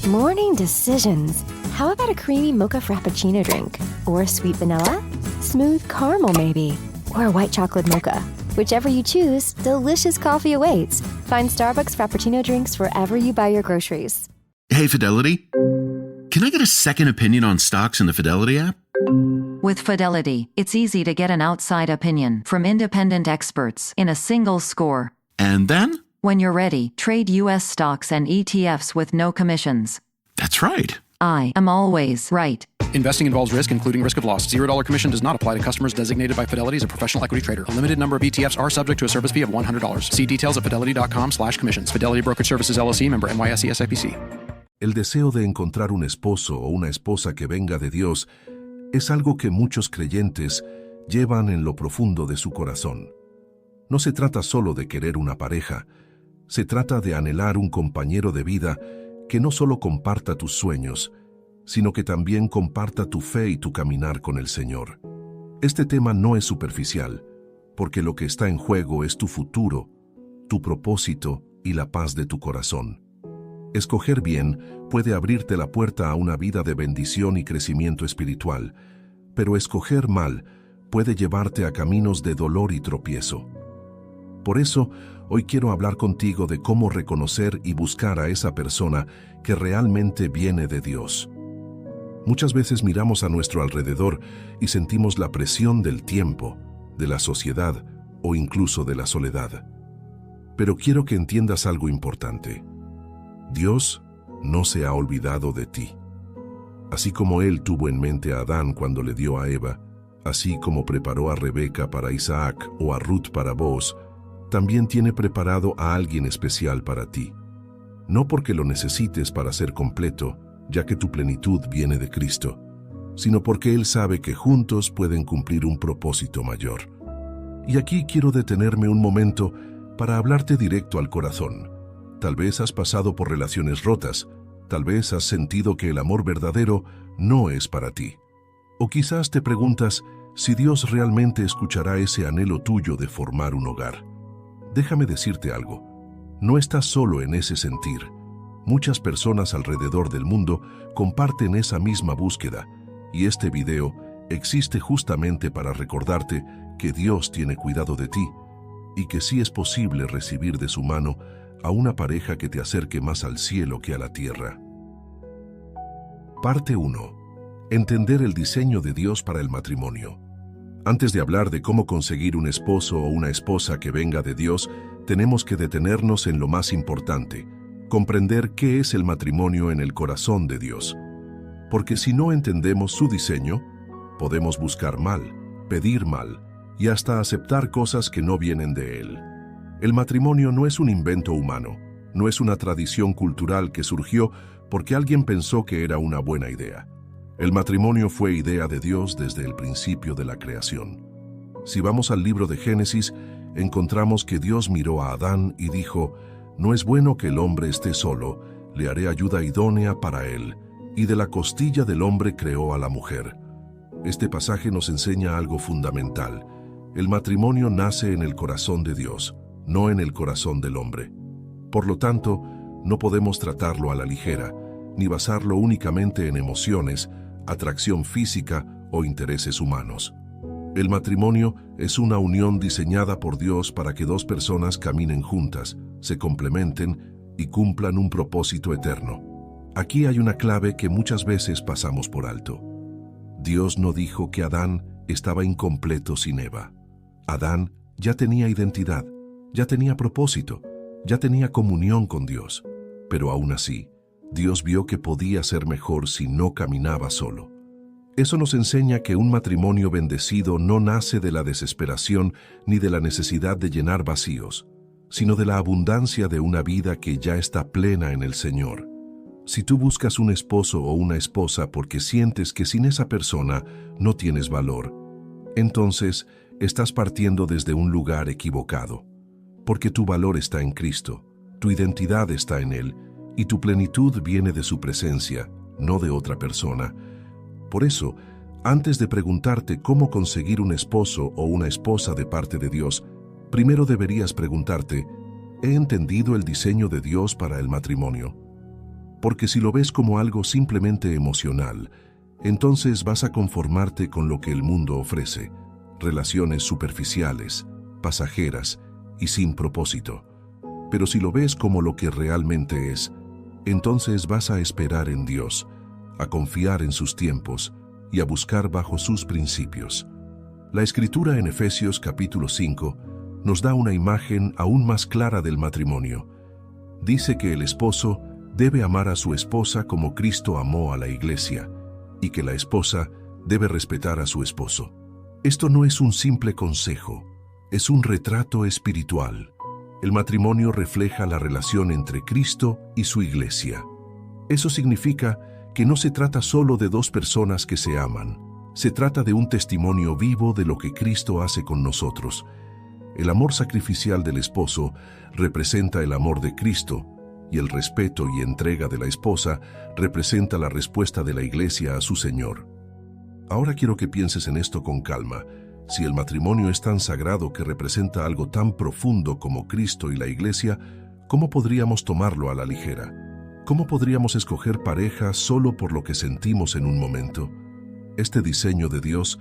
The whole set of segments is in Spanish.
Morning decisions. How about a creamy mocha frappuccino drink? Or a sweet vanilla? Smooth caramel, maybe? Or a white chocolate mocha? Whichever you choose, delicious coffee awaits. Find Starbucks Frappuccino drinks wherever you buy your groceries. Hey, Fidelity. Can I get a second opinion on stocks in the Fidelity app? With Fidelity, it's easy to get an outside opinion from independent experts in a single score. And then? When you're ready, trade U.S. stocks and ETFs with no commissions. That's right. I am always right. Investing involves risk, including risk of loss. $0 commission does not apply to customers designated by Fidelity as a professional equity trader. A limited number of ETFs are subject to a service fee of $100. See details at fidelity.com/commissions. Fidelity Brokerage Services, LLC, member NYSE SIPC. El deseo de encontrar un esposo o una esposa que venga de Dios es algo que muchos creyentes llevan en lo profundo de su corazón. No se trata solo de querer una pareja, se trata de anhelar un compañero de vida que no solo comparta tus sueños, sino que también comparta tu fe y tu caminar con el Señor. Este tema no es superficial, porque lo que está en juego es tu futuro, tu propósito y la paz de tu corazón. Escoger bien puede abrirte la puerta a una vida de bendición y crecimiento espiritual, pero escoger mal puede llevarte a caminos de dolor y tropiezo. Por eso, hoy quiero hablar contigo de cómo reconocer y buscar a esa persona que realmente viene de Dios. Muchas veces miramos a nuestro alrededor y sentimos la presión del tiempo, de la sociedad o incluso de la soledad. Pero quiero que entiendas algo importante. Dios no se ha olvidado de ti. Así como Él tuvo en mente a Adán cuando le dio a Eva, así como preparó a Rebeca para Isaac o a Ruth para vos, también tiene preparado a alguien especial para ti. No porque lo necesites para ser completo, ya que tu plenitud viene de Cristo, sino porque Él sabe que juntos pueden cumplir un propósito mayor. Y aquí quiero detenerme un momento para hablarte directo al corazón. Tal vez has pasado por relaciones rotas, tal vez has sentido que el amor verdadero no es para ti. O quizás te preguntas si Dios realmente escuchará ese anhelo tuyo de formar un hogar. Déjame decirte algo, no estás solo en ese sentir. Muchas personas alrededor del mundo comparten esa misma búsqueda, y este video existe justamente para recordarte que Dios tiene cuidado de ti y que sí es posible recibir de su mano a una pareja que te acerque más al cielo que a la tierra. Parte 1. Entender el diseño de Dios para el matrimonio. Antes de hablar de cómo conseguir un esposo o una esposa que venga de Dios, tenemos que detenernos en lo más importante, comprender qué es el matrimonio en el corazón de Dios. Porque si no entendemos su diseño, podemos buscar mal, pedir mal y hasta aceptar cosas que no vienen de Él. El matrimonio no es un invento humano, no es una tradición cultural que surgió porque alguien pensó que era una buena idea. El matrimonio fue idea de Dios desde el principio de la creación. Si vamos al libro de Génesis, encontramos que Dios miró a Adán y dijo: «No es bueno que el hombre esté solo, le haré ayuda idónea para él», y de la costilla del hombre creó a la mujer. Este pasaje nos enseña algo fundamental. El matrimonio nace en el corazón de Dios, no en el corazón del hombre. Por lo tanto, no podemos tratarlo a la ligera, ni basarlo únicamente en emociones, atracción física o intereses humanos. El matrimonio es una unión diseñada por Dios para que dos personas caminen juntas, se complementen y cumplan un propósito eterno. Aquí hay una clave que muchas veces pasamos por alto. Dios no dijo que Adán estaba incompleto sin Eva. Adán ya tenía identidad, ya tenía propósito, ya tenía comunión con Dios, pero aún así, Dios vio que podía ser mejor si no caminaba solo. Eso nos enseña que un matrimonio bendecido no nace de la desesperación ni de la necesidad de llenar vacíos, sino de la abundancia de una vida que ya está plena en el Señor. Si tú buscas un esposo o una esposa porque sientes que sin esa persona no tienes valor, entonces estás partiendo desde un lugar equivocado, porque tu valor está en Cristo, tu identidad está en Él, y tu plenitud viene de su presencia, no de otra persona. Por eso, antes de preguntarte cómo conseguir un esposo o una esposa de parte de Dios, primero deberías preguntarte: ¿he entendido el diseño de Dios para el matrimonio? porque si lo ves como algo simplemente emocional, entonces vas a conformarte con lo que el mundo ofrece, relaciones superficiales, pasajeras y sin propósito. Pero si lo ves como lo que realmente es, entonces vas a esperar en Dios, a confiar en sus tiempos y a buscar bajo sus principios. La Escritura en Efesios capítulo 5 nos da una imagen aún más clara del matrimonio. Dice que el esposo debe amar a su esposa como Cristo amó a la iglesia, y que la esposa debe respetar a su esposo. Esto no es un simple consejo, es un retrato espiritual. El matrimonio refleja la relación entre Cristo y su iglesia. Eso significa que no se trata solo de dos personas que se aman, se trata de un testimonio vivo de lo que Cristo hace con nosotros. El amor sacrificial del esposo representa el amor de Cristo, y el respeto y entrega de la esposa representa la respuesta de la iglesia a su Señor. Ahora quiero que pienses en esto con calma. Si el matrimonio es tan sagrado que representa algo tan profundo como Cristo y la iglesia, ¿cómo podríamos tomarlo a la ligera? ¿Cómo podríamos escoger pareja solo por lo que sentimos en un momento? Este diseño de Dios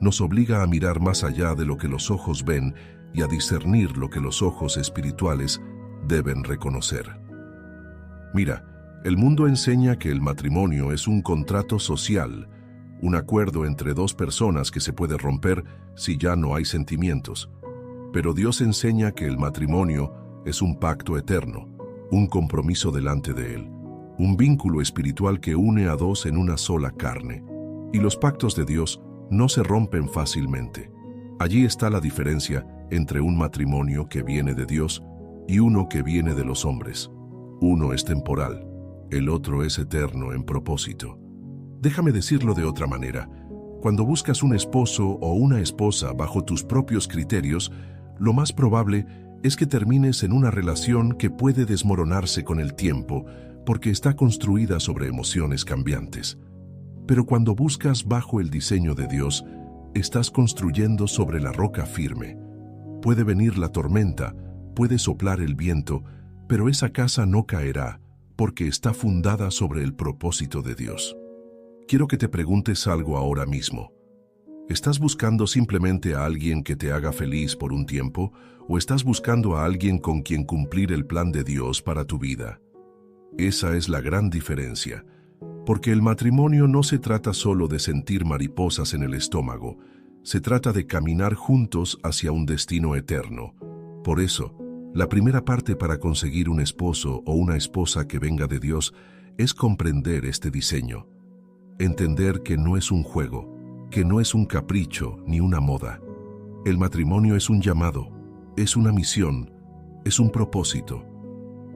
nos obliga a mirar más allá de lo que los ojos ven y a discernir lo que los ojos espirituales deben reconocer. Mira, el mundo enseña que el matrimonio es un contrato social, un acuerdo entre dos personas que se puede romper si ya no hay sentimientos. Pero Dios enseña que el matrimonio es un pacto eterno, un compromiso delante de Él, un vínculo espiritual que une a dos en una sola carne. Y los pactos de Dios no se rompen fácilmente. Allí está la diferencia entre un matrimonio que viene de Dios y uno que viene de los hombres. Uno es temporal, el otro es eterno en propósito. Déjame decirlo de otra manera. Cuando buscas un esposo o una esposa bajo tus propios criterios, lo más probable es que termines en una relación que puede desmoronarse con el tiempo porque está construida sobre emociones cambiantes. Pero cuando buscas bajo el diseño de Dios, estás construyendo sobre la roca firme. Puede venir la tormenta, puede soplar el viento, pero esa casa no caerá porque está fundada sobre el propósito de Dios. Quiero que te preguntes algo ahora mismo. ¿Estás buscando simplemente a alguien que te haga feliz por un tiempo o estás buscando a alguien con quien cumplir el plan de Dios para tu vida? Esa es la gran diferencia, porque el matrimonio no se trata solo de sentir mariposas en el estómago, se trata de caminar juntos hacia un destino eterno. Por eso, la primera parte para conseguir un esposo o una esposa que venga de Dios es comprender este diseño. Entender que no es un juego, que no es un capricho ni una moda. El matrimonio es un llamado, es una misión, es un propósito.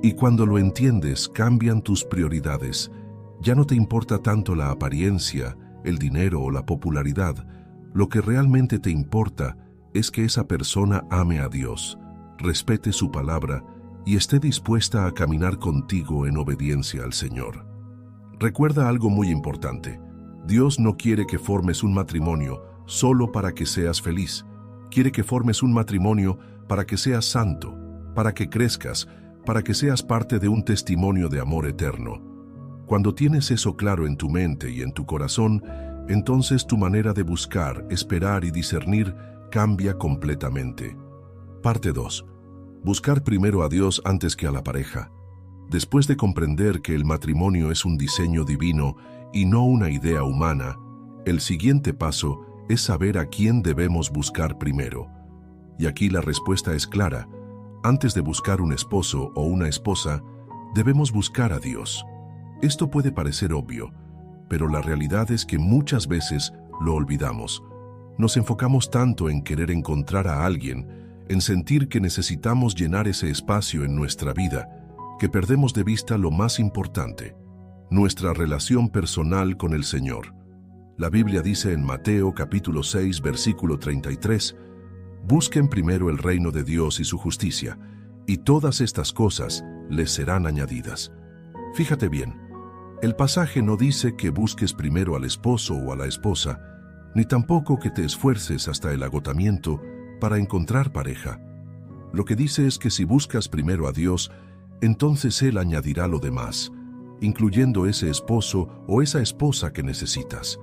Y cuando lo entiendes, cambian tus prioridades. Ya no te importa tanto la apariencia, el dinero o la popularidad. Lo que realmente te importa es que esa persona ame a Dios, respete su palabra y esté dispuesta a caminar contigo en obediencia al Señor. Recuerda algo muy importante. Dios no quiere que formes un matrimonio solo para que seas feliz. Quiere que formes un matrimonio para que seas santo, para que crezcas, para que seas parte de un testimonio de amor eterno. Cuando tienes eso claro en tu mente y en tu corazón, entonces tu manera de buscar, esperar y discernir cambia completamente. Parte 2. Buscar primero a Dios antes que a la pareja. Después de comprender que el matrimonio es un diseño divino y no una idea humana, el siguiente paso es saber a quién debemos buscar primero. Y aquí la respuesta es clara. Antes de buscar un esposo o una esposa, debemos buscar a Dios. Esto puede parecer obvio, pero la realidad es que muchas veces lo olvidamos. Nos enfocamos tanto en querer encontrar a alguien, en sentir que necesitamos llenar ese espacio en nuestra vida, que perdemos de vista lo más importante, nuestra relación personal con el Señor. La Biblia dice en Mateo capítulo 6, versículo 33, «Busquen primero el reino de Dios y su justicia, y todas estas cosas les serán añadidas». Fíjate bien, el pasaje no dice que busques primero al esposo o a la esposa, ni tampoco que te esfuerces hasta el agotamiento para encontrar pareja. Lo que dice es que si buscas primero a Dios, entonces Él añadirá lo demás. incluyendo ese esposo o esa esposa que necesitas.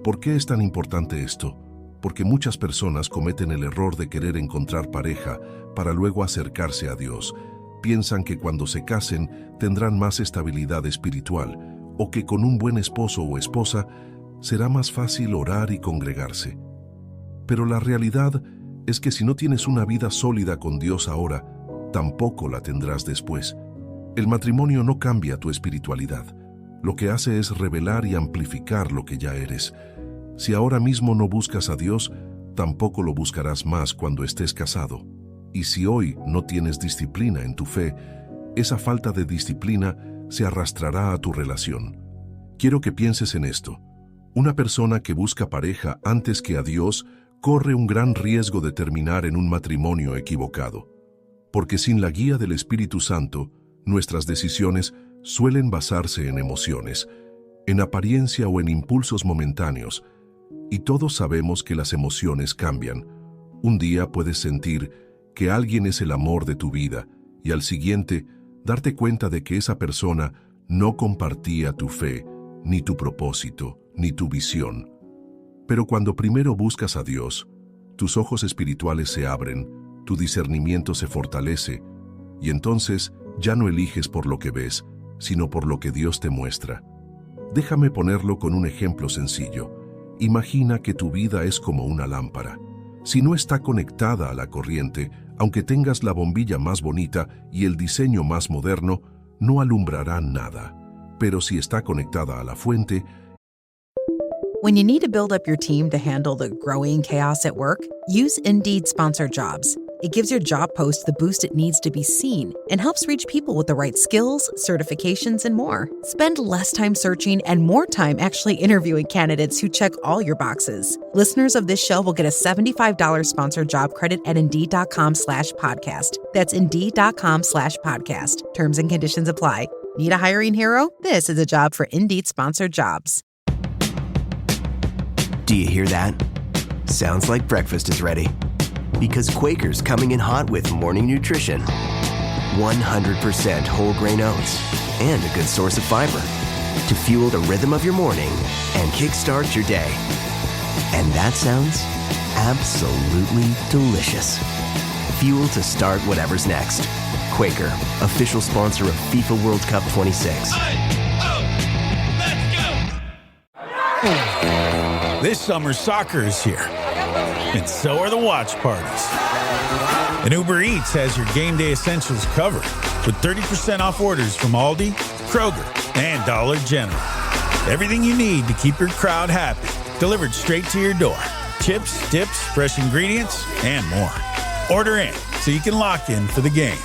¿Por qué es tan importante esto? Porque muchas personas cometen el error de querer encontrar pareja para luego acercarse a Dios. Piensan que cuando se casen tendrán más estabilidad espiritual o que con un buen esposo o esposa será más fácil orar y congregarse. Pero la realidad es que si no tienes una vida sólida con Dios ahora, tampoco la tendrás después. El matrimonio no cambia tu espiritualidad. Lo que hace es revelar y amplificar lo que ya eres. Si ahora mismo no buscas a Dios, tampoco lo buscarás más cuando estés casado. Y si hoy no tienes disciplina en tu fe, esa falta de disciplina se arrastrará a tu relación. Quiero que pienses en esto. Una persona que busca pareja antes que a Dios corre un gran riesgo de terminar en un matrimonio equivocado. Porque sin la guía del Espíritu Santo, nuestras decisiones suelen basarse en emociones, en apariencia o en impulsos momentáneos, y todos sabemos que las emociones cambian. Un día puedes sentir que alguien es el amor de tu vida y al siguiente darte cuenta de que esa persona no compartía tu fe, ni tu propósito, ni tu visión. Pero cuando primero buscas a Dios, tus ojos espirituales se abren, tu discernimiento se fortalece, y entonces ya no eliges por lo que ves, sino por lo que Dios te muestra. Déjame ponerlo con un ejemplo sencillo. Imagina que tu vida es como una lámpara. Si no está conectada a la corriente, aunque tengas la bombilla más bonita y el diseño más moderno, no alumbrará nada. Pero si está conectada a la fuente, When you need to build up your team to handle the growing chaos at work, use Indeed Sponsored Jobs. It gives your job post the boost it needs to be seen and helps reach people with the right skills, certifications, and more. Spend less time searching and more time actually interviewing candidates who check all your boxes. Listeners of this show will get a $75 sponsored job credit at Indeed.com/podcast. That's Indeed.com/podcast. Terms and conditions apply. Need a hiring hero? This is a job for Indeed Sponsored Jobs. Do you hear that? Sounds like breakfast is ready. Because Quaker's coming in hot with morning nutrition. 100% whole grain oats and a good source of fiber to fuel the rhythm of your morning and kickstart your day. And that sounds absolutely delicious. Fuel to start whatever's next. Quaker, official sponsor of FIFA World Cup 26. This summer, soccer is here, and so are the watch parties. And Uber Eats has your game day essentials covered with 30% off orders from Aldi, Kroger, and Dollar General. Everything you need to keep your crowd happy, delivered straight to your door. Chips, dips, fresh ingredients, and more. Order in so you can lock in for the games.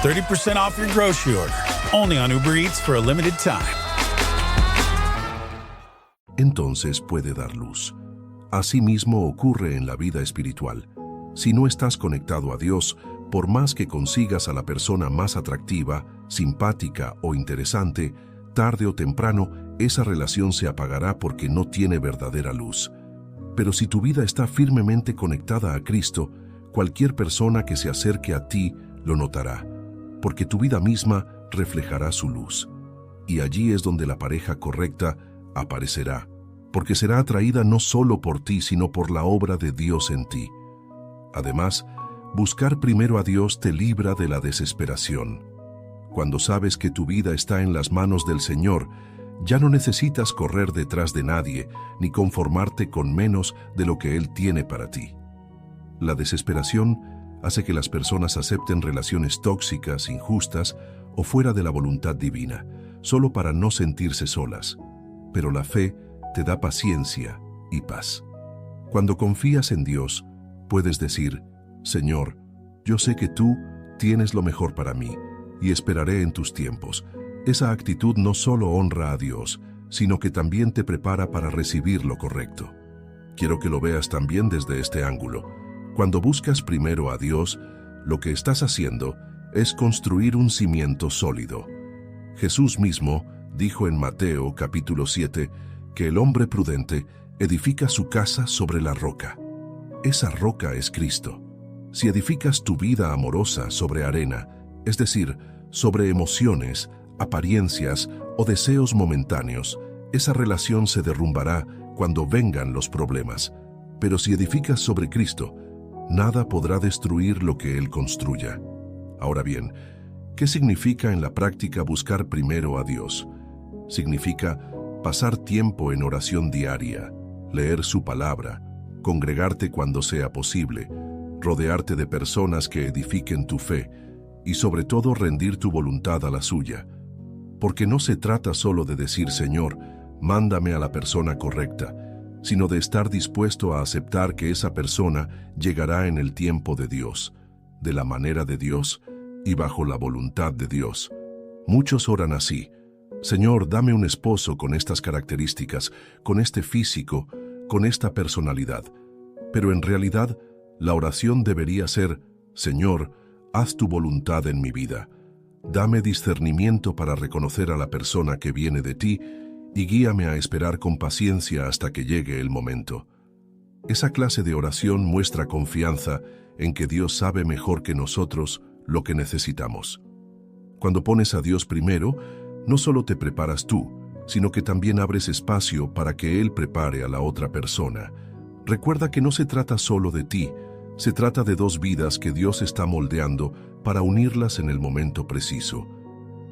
30% off your grocery order, only on Uber Eats for a limited time. entonces puede dar luz. Asimismo ocurre en la vida espiritual. Si no estás conectado a Dios, por más que consigas a la persona más atractiva, simpática o interesante, tarde o temprano esa relación se apagará porque no tiene verdadera luz. Pero si tu vida está firmemente conectada a Cristo, cualquier persona que se acerque a ti lo notará, porque tu vida misma reflejará su luz. Y allí es donde la pareja correcta aparecerá, porque será atraída no solo por ti, sino por la obra de Dios en ti. Además, buscar primero a Dios te libra de la desesperación. Cuando sabes que tu vida está en las manos del Señor, ya no necesitas correr detrás de nadie, ni conformarte con menos de lo que Él tiene para ti. La desesperación hace que las personas acepten relaciones tóxicas, injustas o fuera de la voluntad divina, solo para no sentirse solas. Pero la fe te da paciencia y paz. Cuando confías en Dios, puedes decir: Señor, yo sé que tú tienes lo mejor para mí y esperaré en tus tiempos. Esa actitud no solo honra a Dios, sino que también te prepara para recibir lo correcto. Quiero que lo veas también desde este ángulo. Cuando buscas primero a Dios, lo que estás haciendo es construir un cimiento sólido. Jesús mismo dijo en Mateo capítulo 7 que el hombre prudente edifica su casa sobre la roca. Esa roca es Cristo. Si edificas tu vida amorosa sobre arena, es decir, sobre emociones, apariencias o deseos momentáneos, esa relación se derrumbará cuando vengan los problemas. Pero si edificas sobre Cristo, nada podrá destruir lo que Él construya. Ahora bien, ¿qué significa en la práctica buscar primero a Dios? Significa pasar tiempo en oración diaria, leer su palabra, congregarte cuando sea posible, rodearte de personas que edifiquen tu fe y sobre todo rendir tu voluntad a la suya. Porque no se trata solo de decir, Señor, mándame a la persona correcta, sino de estar dispuesto a aceptar que esa persona llegará en el tiempo de Dios, de la manera de Dios y bajo la voluntad de Dios. Muchos oran así: Señor, dame un esposo con estas características, con este físico, con esta personalidad. Pero en realidad, la oración debería ser: Señor, haz tu voluntad en mi vida. Dame discernimiento para reconocer a la persona que viene de ti y guíame a esperar con paciencia hasta que llegue el momento. Esa clase de oración muestra confianza en que Dios sabe mejor que nosotros lo que necesitamos. Cuando pones a Dios primero, no solo te preparas tú, sino que también abres espacio para que Él prepare a la otra persona. Recuerda que no se trata solo de ti, se trata de dos vidas que Dios está moldeando para unirlas en el momento preciso.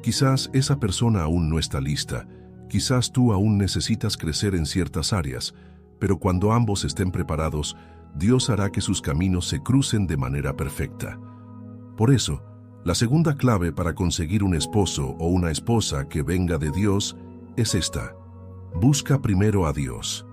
Quizás esa persona aún no está lista, quizás tú aún necesitas crecer en ciertas áreas, pero cuando ambos estén preparados, Dios hará que sus caminos se crucen de manera perfecta. Por eso, la segunda clave para conseguir un esposo o una esposa que venga de Dios es esta: busca primero a Dios.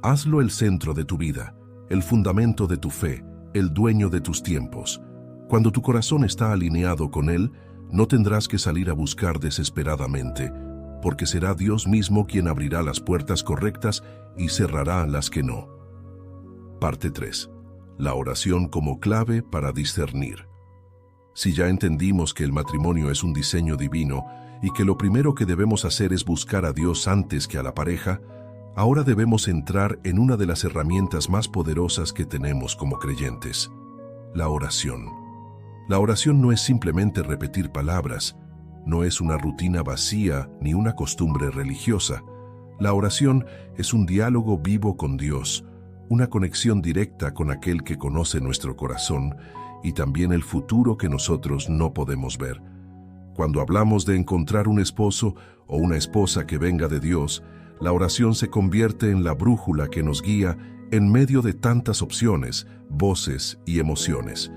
Hazlo el centro de tu vida, el fundamento de tu fe, el dueño de tus tiempos. Cuando tu corazón está alineado con Él, no tendrás que salir a buscar desesperadamente, porque será Dios mismo quien abrirá las puertas correctas y cerrará las que no. Parte 3. La oración como clave para discernir. Si ya entendimos que el matrimonio es un diseño divino y que lo primero que debemos hacer es buscar a Dios antes que a la pareja, ahora debemos entrar en una de las herramientas más poderosas que tenemos como creyentes: la oración. La oración no es simplemente repetir palabras, no es una rutina vacía ni una costumbre religiosa. La oración es un diálogo vivo con Dios, una conexión directa con aquel que conoce nuestro corazón y también el futuro que nosotros no podemos ver. Cuando hablamos de encontrar un esposo o una esposa que venga de Dios, la oración se convierte en la brújula que nos guía en medio de tantas opciones, voces y emociones.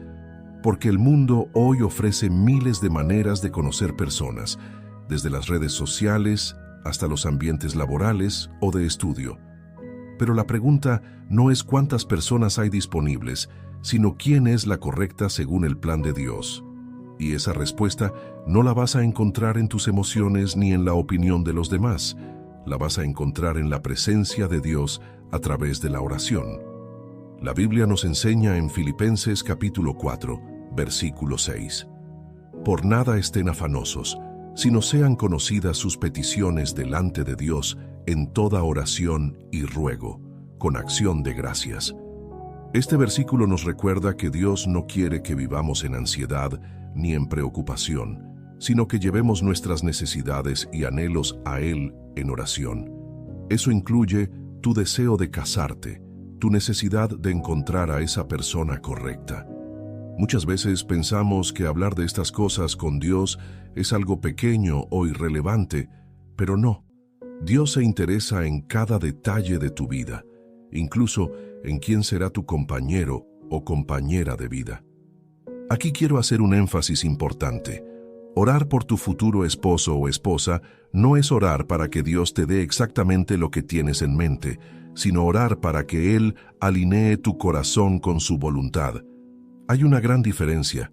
Porque el mundo hoy ofrece miles de maneras de conocer personas, desde las redes sociales hasta los ambientes laborales o de estudio. Pero la pregunta no es cuántas personas hay disponibles, sino quién es la correcta según el plan de Dios. Y esa respuesta no la vas a encontrar en tus emociones ni en la opinión de los demás. La vas a encontrar en la presencia de Dios a través de la oración. La Biblia nos enseña en Filipenses capítulo 4, versículo 6. Por nada estén afanosos, sino sean conocidas sus peticiones delante de Dios en toda oración y ruego, con acción de gracias. Este versículo nos recuerda que Dios no quiere que vivamos en ansiedad ni en preocupación, sino que llevemos nuestras necesidades y anhelos a Él en oración. Eso incluye tu deseo de casarte, tu necesidad de encontrar a esa persona correcta. Muchas veces pensamos que hablar de estas cosas con Dios es algo pequeño o irrelevante, pero no. Dios se interesa en cada detalle de tu vida, incluso en quién será tu compañero o compañera de vida. Aquí quiero hacer un énfasis importante. Orar por tu futuro esposo o esposa no es orar para que Dios te dé exactamente lo que tienes en mente, sino orar para que Él alinee tu corazón con su voluntad. Hay una gran diferencia.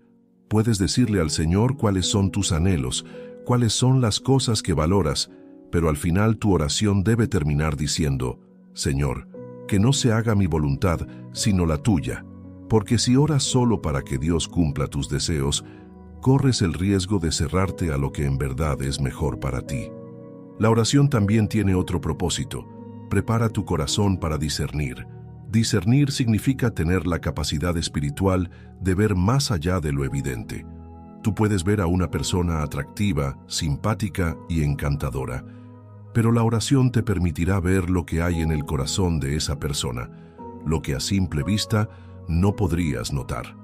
Puedes decirle al Señor cuáles son tus anhelos, cuáles son las cosas que valoras, pero al final tu oración debe terminar diciendo: Señor, que no se haga mi voluntad, sino la tuya. Porque si oras solo para que Dios cumpla tus deseos, corres el riesgo de cerrarte a lo que en verdad es mejor para ti. La oración también tiene otro propósito. Prepara tu corazón para discernir. Discernir significa tener la capacidad espiritual de ver más allá de lo evidente. Tú puedes ver a una persona atractiva, simpática y encantadora, pero la oración te permitirá ver lo que hay en el corazón de esa persona, lo que a simple vista no podrías notar.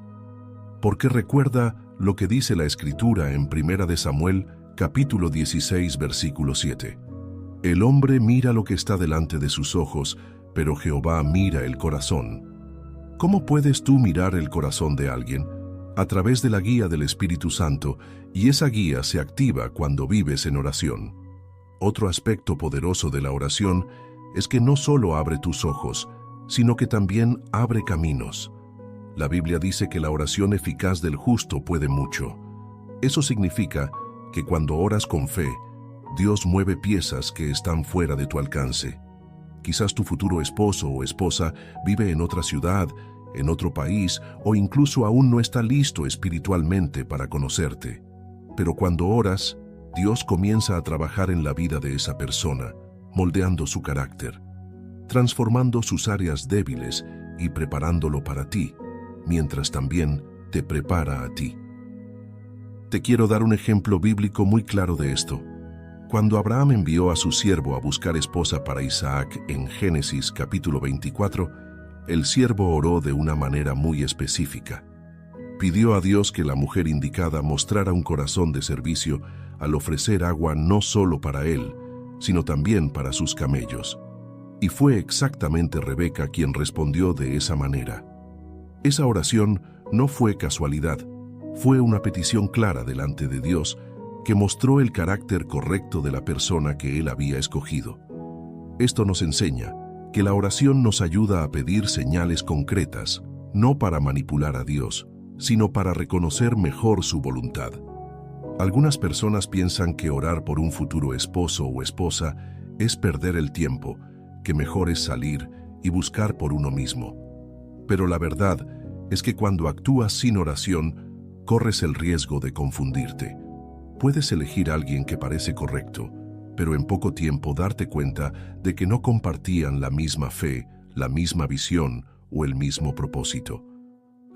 Porque recuerda lo que dice la Escritura en 1 de Samuel, capítulo 16, versículo 7. El hombre mira lo que está delante de sus ojos, pero Jehová mira el corazón. ¿Cómo puedes tú mirar el corazón de alguien? A través de la guía del Espíritu Santo, y esa guía se activa cuando vives en oración. Otro aspecto poderoso de la oración es que no solo abre tus ojos, sino que también abre caminos. La Biblia dice que la oración eficaz del justo puede mucho. Eso significa que cuando oras con fe, Dios mueve piezas que están fuera de tu alcance. Quizás tu futuro esposo o esposa vive en otra ciudad, en otro país, o incluso aún no está listo espiritualmente para conocerte. Pero cuando oras, Dios comienza a trabajar en la vida de esa persona, moldeando su carácter, transformando sus áreas débiles y preparándolo para ti, mientras también te prepara a ti. Te quiero dar un ejemplo bíblico muy claro de esto. Cuando Abraham envió a su siervo a buscar esposa para Isaac en Génesis capítulo 24, el siervo oró de una manera muy específica. Pidió a Dios que la mujer indicada mostrara un corazón de servicio al ofrecer agua no solo para él, sino también para sus camellos. Y fue exactamente Rebeca quien respondió de esa manera. Esa oración no fue casualidad, fue una petición clara delante de Dios que mostró el carácter correcto de la persona que Él había escogido. Esto nos enseña que la oración nos ayuda a pedir señales concretas, no para manipular a Dios, sino para reconocer mejor su voluntad. Algunas personas piensan que orar por un futuro esposo o esposa es perder el tiempo, que mejor es salir y buscar por uno mismo. Pero la verdad es que cuando actúas sin oración, corres el riesgo de confundirte. Puedes elegir a alguien que parece correcto, pero en poco tiempo darte cuenta de que no compartían la misma fe, la misma visión o el mismo propósito.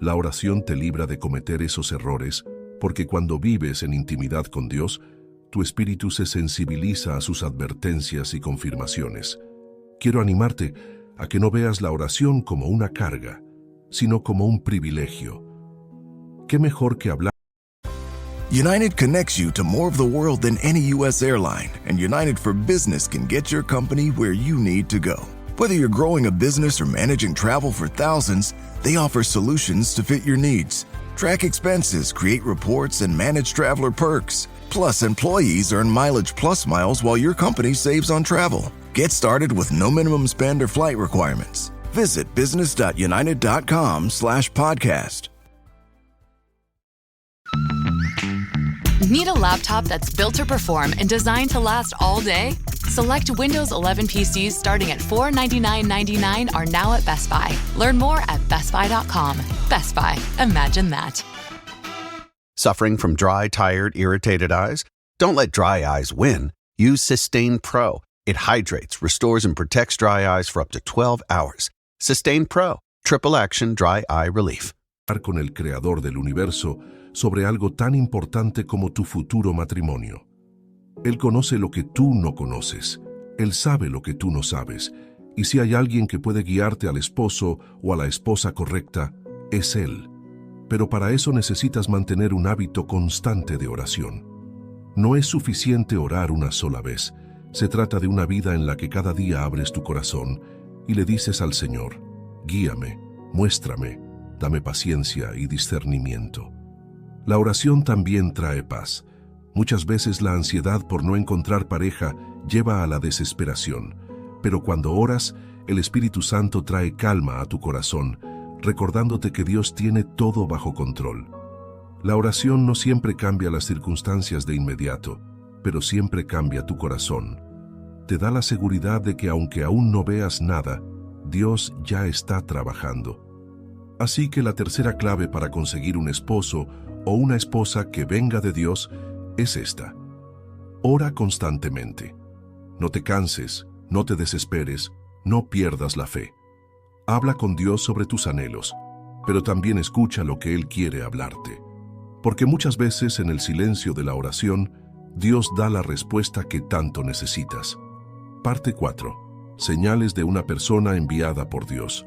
La oración te libra de cometer esos errores porque cuando vives en intimidad con Dios, tu espíritu se sensibiliza a sus advertencias y confirmaciones. Quiero animarte a que no veas la oración como una carga, sino como un privilegio. ¿Qué mejor que hablar? United connects you to more of the world than any U.S. airline, and United for Business can get your company where you need to go. Whether you're growing a business or managing travel for thousands, they offer solutions to fit your needs. Track expenses, create reports, and manage traveler perks. Plus, employees earn Mileage Plus miles while your company saves on travel. Get started with no minimum spend or flight requirements. Visit business.united.com/podcast. Need a laptop that's built to perform and designed to last all day? Select Windows 11 PCs starting at $499.99 are now at Best Buy. Learn more at bestbuy.com. Best Buy. Imagine that. Suffering from dry, tired, irritated eyes? Don't let dry eyes win. Use Systane Pro. It hydrates, restores, and protects dry eyes for up to 12 hours. Systane Pro. Triple action dry eye relief. Con el Creador del universo sobre algo tan importante como tu futuro matrimonio. Él conoce lo que tú no conoces. Él sabe lo que tú no sabes. Y si hay alguien que puede guiarte al esposo o a la esposa correcta, es Él. Pero para eso necesitas mantener un hábito constante de oración. No es suficiente orar una sola vez. Se trata de una vida en la que cada día abres tu corazón y le dices al Señor: guíame, muéstrame, dame paciencia y discernimiento. La oración también trae paz. Muchas veces la ansiedad por no encontrar pareja lleva a la desesperación, pero cuando oras, el Espíritu Santo trae calma a tu corazón, recordándote que Dios tiene todo bajo control. La oración no siempre cambia las circunstancias de inmediato, pero siempre cambia tu corazón. Te da la seguridad de que aunque aún no veas nada, Dios ya está trabajando. Así que la tercera clave para conseguir un esposo o una esposa que venga de Dios es esta: ora constantemente. No te canses, no te desesperes, no pierdas la fe. Habla con Dios sobre tus anhelos, pero también escucha lo que Él quiere hablarte. Porque muchas veces en el silencio de la oración, Dios da la respuesta que tanto necesitas. Parte 4. Señales de una persona enviada por Dios.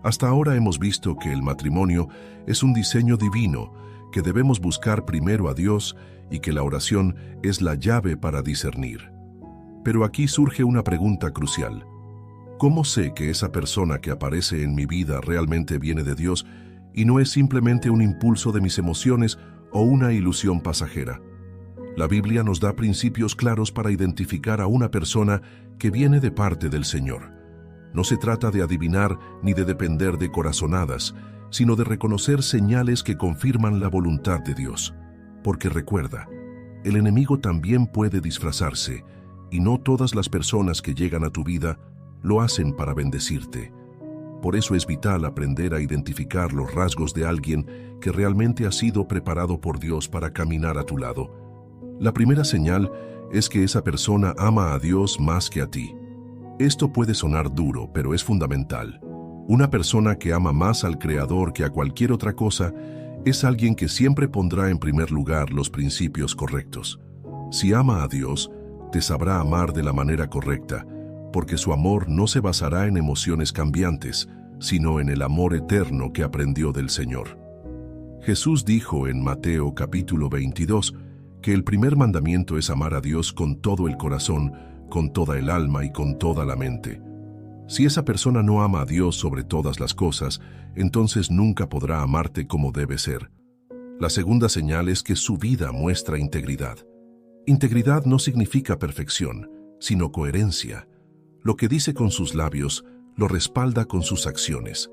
Hasta ahora hemos visto que el matrimonio es un diseño divino, que debemos buscar primero a Dios y que la oración es la llave para discernir. Pero aquí surge una pregunta crucial. ¿Cómo sé que esa persona que aparece en mi vida realmente viene de Dios y no es simplemente un impulso de mis emociones o una ilusión pasajera? La Biblia nos da principios claros para identificar a una persona que viene de parte del Señor. No se trata de adivinar ni de depender de corazonadas, sino de reconocer señales que confirman la voluntad de Dios. Porque recuerda, el enemigo también puede disfrazarse, y no todas las personas que llegan a tu vida lo hacen para bendecirte. Por eso es vital aprender a identificar los rasgos de alguien que realmente ha sido preparado por Dios para caminar a tu lado. La primera señal es que esa persona ama a Dios más que a ti. Esto puede sonar duro, pero es fundamental. Una persona que ama más al Creador que a cualquier otra cosa es alguien que siempre pondrá en primer lugar los principios correctos. Si ama a Dios, te sabrá amar de la manera correcta, porque su amor no se basará en emociones cambiantes, sino en el amor eterno que aprendió del Señor. Jesús dijo en Mateo capítulo 22 que el primer mandamiento es amar a Dios con todo el corazón, con toda el alma y con toda la mente. Si esa persona no ama a Dios sobre todas las cosas, entonces nunca podrá amarte como debe ser. La segunda señal es que su vida muestra integridad. Integridad no significa perfección, sino coherencia. Lo que dice con sus labios, lo respalda con sus acciones.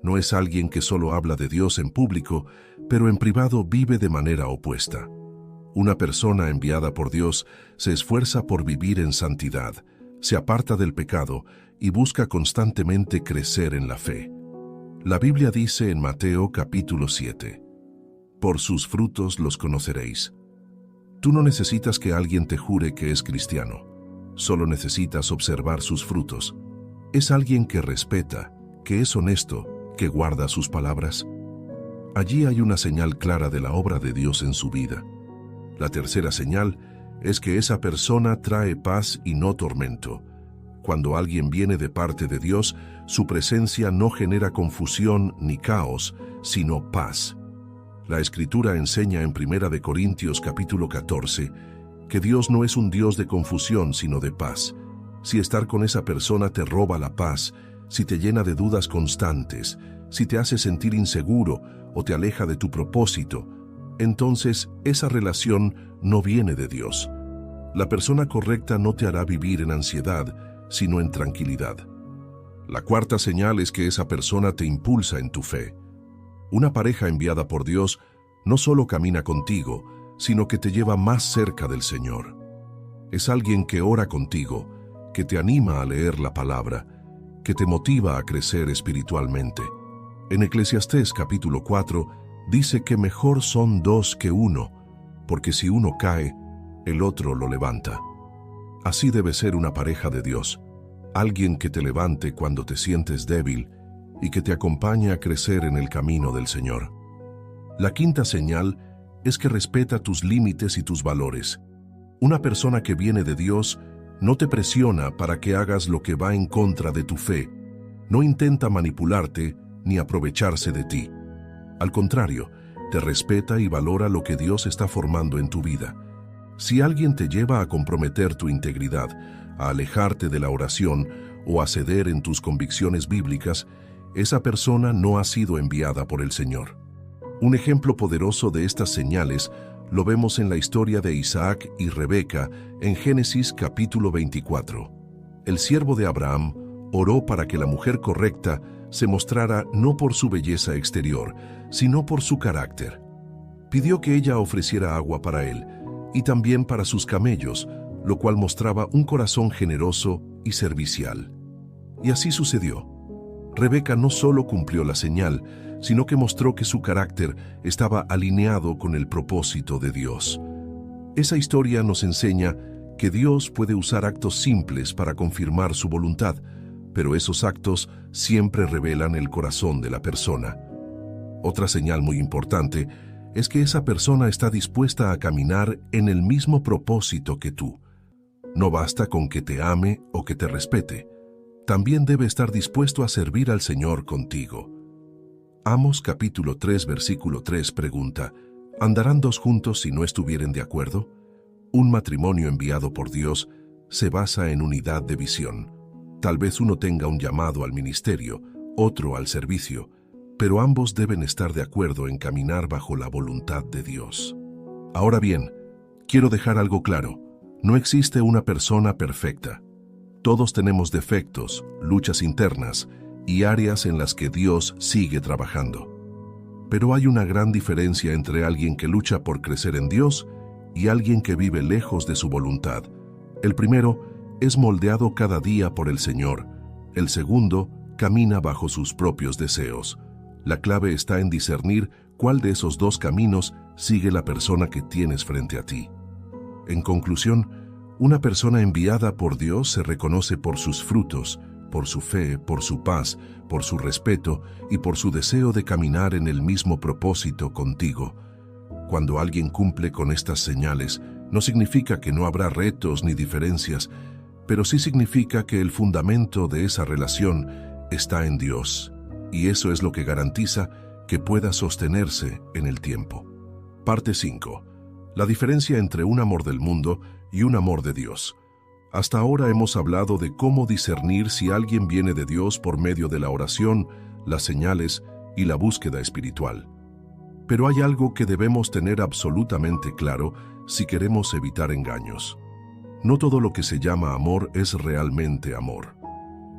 No es alguien que solo habla de Dios en público, pero en privado vive de manera opuesta. Una persona enviada por Dios se esfuerza por vivir en santidad, se aparta del pecado y busca constantemente crecer en la fe. La Biblia dice en Mateo capítulo 7, «Por sus frutos los conoceréis». Tú no necesitas que alguien te jure que es cristiano, solo necesitas observar sus frutos. Es alguien que respeta, que es honesto, que guarda sus palabras. Allí hay una señal clara de la obra de Dios en su vida. La tercera señal es que esa persona trae paz y no tormento. Cuando alguien viene de parte de Dios, su presencia no genera confusión ni caos, sino paz. La Escritura enseña en 1 Corintios capítulo 14 que Dios no es un Dios de confusión, sino de paz. Si estar con esa persona te roba la paz, si te llena de dudas constantes, si te hace sentir inseguro o te aleja de tu propósito, entonces esa relación no viene de Dios. La persona correcta no te hará vivir en ansiedad, sino en tranquilidad. La cuarta señal es que esa persona te impulsa en tu fe. Una pareja enviada por Dios no solo camina contigo, sino que te lleva más cerca del Señor. Es alguien que ora contigo, que te anima a leer la palabra, que te motiva a crecer espiritualmente. En Eclesiastés capítulo 4 dice que mejor son dos que uno, porque si uno cae, el otro lo levanta. Así debe ser una pareja de Dios, alguien que te levante cuando te sientes débil y que te acompañe a crecer en el camino del Señor. La quinta señal es que respeta tus límites y tus valores. Una persona que viene de Dios no te presiona para que hagas lo que va en contra de tu fe, no intenta manipularte ni aprovecharse de ti. Al contrario, te respeta y valora lo que Dios está formando en tu vida. Si alguien te lleva a comprometer tu integridad, a alejarte de la oración o a ceder en tus convicciones bíblicas, esa persona no ha sido enviada por el Señor. Un ejemplo poderoso de estas señales lo vemos en la historia de Isaac y Rebeca en Génesis capítulo 24. El siervo de Abraham oró para que la mujer correcta se mostrara no por su belleza exterior, sino por su carácter. Pidió que ella ofreciera agua para él y también para sus camellos, lo cual mostraba un corazón generoso y servicial. Y así sucedió. Rebeca no solo cumplió la señal, sino que mostró que su carácter estaba alineado con el propósito de Dios. Esa historia nos enseña que Dios puede usar actos simples para confirmar su voluntad, pero esos actos siempre revelan el corazón de la persona. Otra señal muy importante es que esa persona está dispuesta a caminar en el mismo propósito que tú. No basta con que te ame o que te respete. También debe estar dispuesto a servir al Señor contigo. Amos capítulo 3 versículo 3 pregunta, ¿andarán dos juntos si no estuvieren de acuerdo? Un matrimonio enviado por Dios se basa en unidad de visión. Tal vez uno tenga un llamado al ministerio, otro al servicio, pero ambos deben estar de acuerdo en caminar bajo la voluntad de Dios. Ahora bien, quiero dejar algo claro. No existe una persona perfecta. Todos tenemos defectos, luchas internas y áreas en las que Dios sigue trabajando. Pero hay una gran diferencia entre alguien que lucha por crecer en Dios y alguien que vive lejos de su voluntad. El primero es moldeado cada día por el Señor. El segundo camina bajo sus propios deseos. La clave está en discernir cuál de esos dos caminos sigue la persona que tienes frente a ti. En conclusión, una persona enviada por Dios se reconoce por sus frutos, por su fe, por su paz, por su respeto y por su deseo de caminar en el mismo propósito contigo. Cuando alguien cumple con estas señales, no significa que no habrá retos ni diferencias, pero sí significa que el fundamento de esa relación está en Dios, y eso es lo que garantiza que pueda sostenerse en el tiempo. Parte 5. La diferencia entre un amor del mundo y un amor de Dios. Hasta ahora hemos hablado de cómo discernir si alguien viene de Dios por medio de la oración, las señales y la búsqueda espiritual. Pero hay algo que debemos tener absolutamente claro si queremos evitar engaños. No todo lo que se llama amor es realmente amor.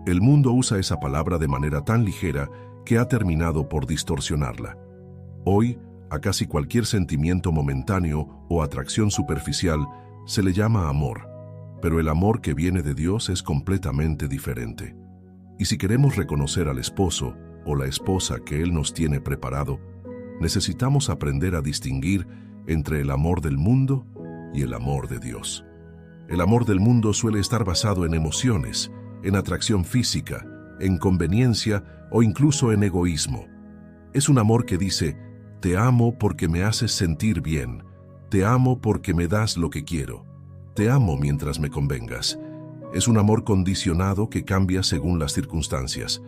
El mundo usa esa palabra de manera tan ligera que ha terminado por distorsionarla. Hoy, a casi cualquier sentimiento momentáneo o atracción superficial se le llama amor, pero el amor que viene de Dios es completamente diferente. Y si queremos reconocer al esposo o la esposa que Él nos tiene preparado, necesitamos aprender a distinguir entre el amor del mundo y el amor de Dios. El amor del mundo suele estar basado en emociones, en atracción física, en conveniencia o incluso en egoísmo. Es un amor que dice, te amo porque me haces sentir bien, te amo porque me das lo que quiero, te amo mientras me convengas. Es un amor condicionado que cambia según las circunstancias.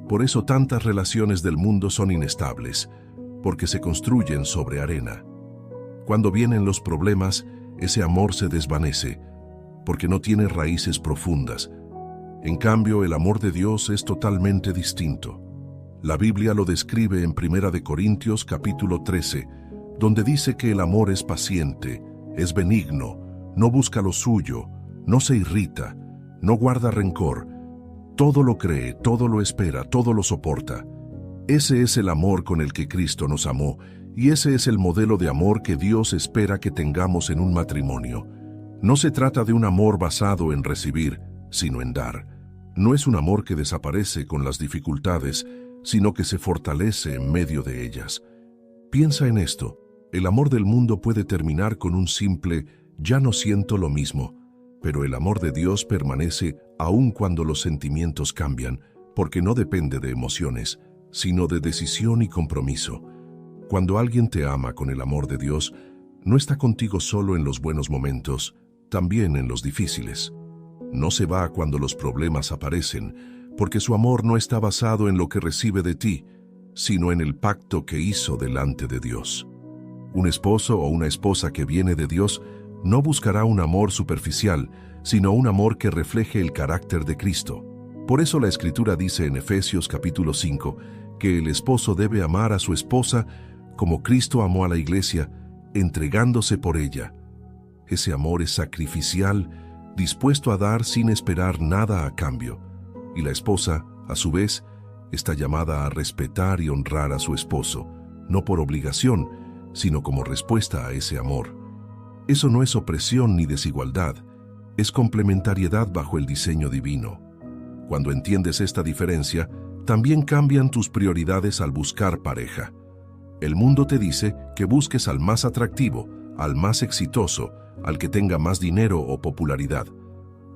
Por eso tantas relaciones del mundo son inestables, porque se construyen sobre arena. Cuando vienen los problemas, ese amor se desvanece, porque no tiene raíces profundas. En cambio, el amor de Dios es totalmente distinto. La Biblia lo describe en 1 Corintios capítulo 13, donde dice que el amor es paciente, es benigno, no busca lo suyo, no se irrita, no guarda rencor, todo lo cree, todo lo espera, todo lo soporta. Ese es el amor con el que Cristo nos amó, y ese es el modelo de amor que Dios espera que tengamos en un matrimonio. No se trata de un amor basado en recibir, sino en dar. No es un amor que desaparece con las dificultades, sino que se fortalece en medio de ellas. Piensa en esto. El amor del mundo puede terminar con un simple «ya no siento lo mismo», pero el amor de Dios permanece aun cuando los sentimientos cambian, porque no depende de emociones, sino de decisión y compromiso. Cuando alguien te ama con el amor de Dios, no está contigo solo en los buenos momentos, también en los difíciles. No se va cuando los problemas aparecen, porque su amor no está basado en lo que recibe de ti, sino en el pacto que hizo delante de Dios. Un esposo o una esposa que viene de Dios no buscará un amor superficial, sino un amor que refleje el carácter de Cristo. Por eso la Escritura dice en Efesios capítulo 5 que el esposo debe amar a su esposa como Cristo amó a la iglesia, entregándose por ella. Ese amor es sacrificial, dispuesto a dar sin esperar nada a cambio. Y la esposa, a su vez, está llamada a respetar y honrar a su esposo, no por obligación, sino como respuesta a ese amor. Eso no es opresión ni desigualdad, es complementariedad bajo el diseño divino. Cuando entiendes esta diferencia, también cambian tus prioridades al buscar pareja. El mundo te dice que busques al más atractivo, al más exitoso, al que tenga más dinero o popularidad.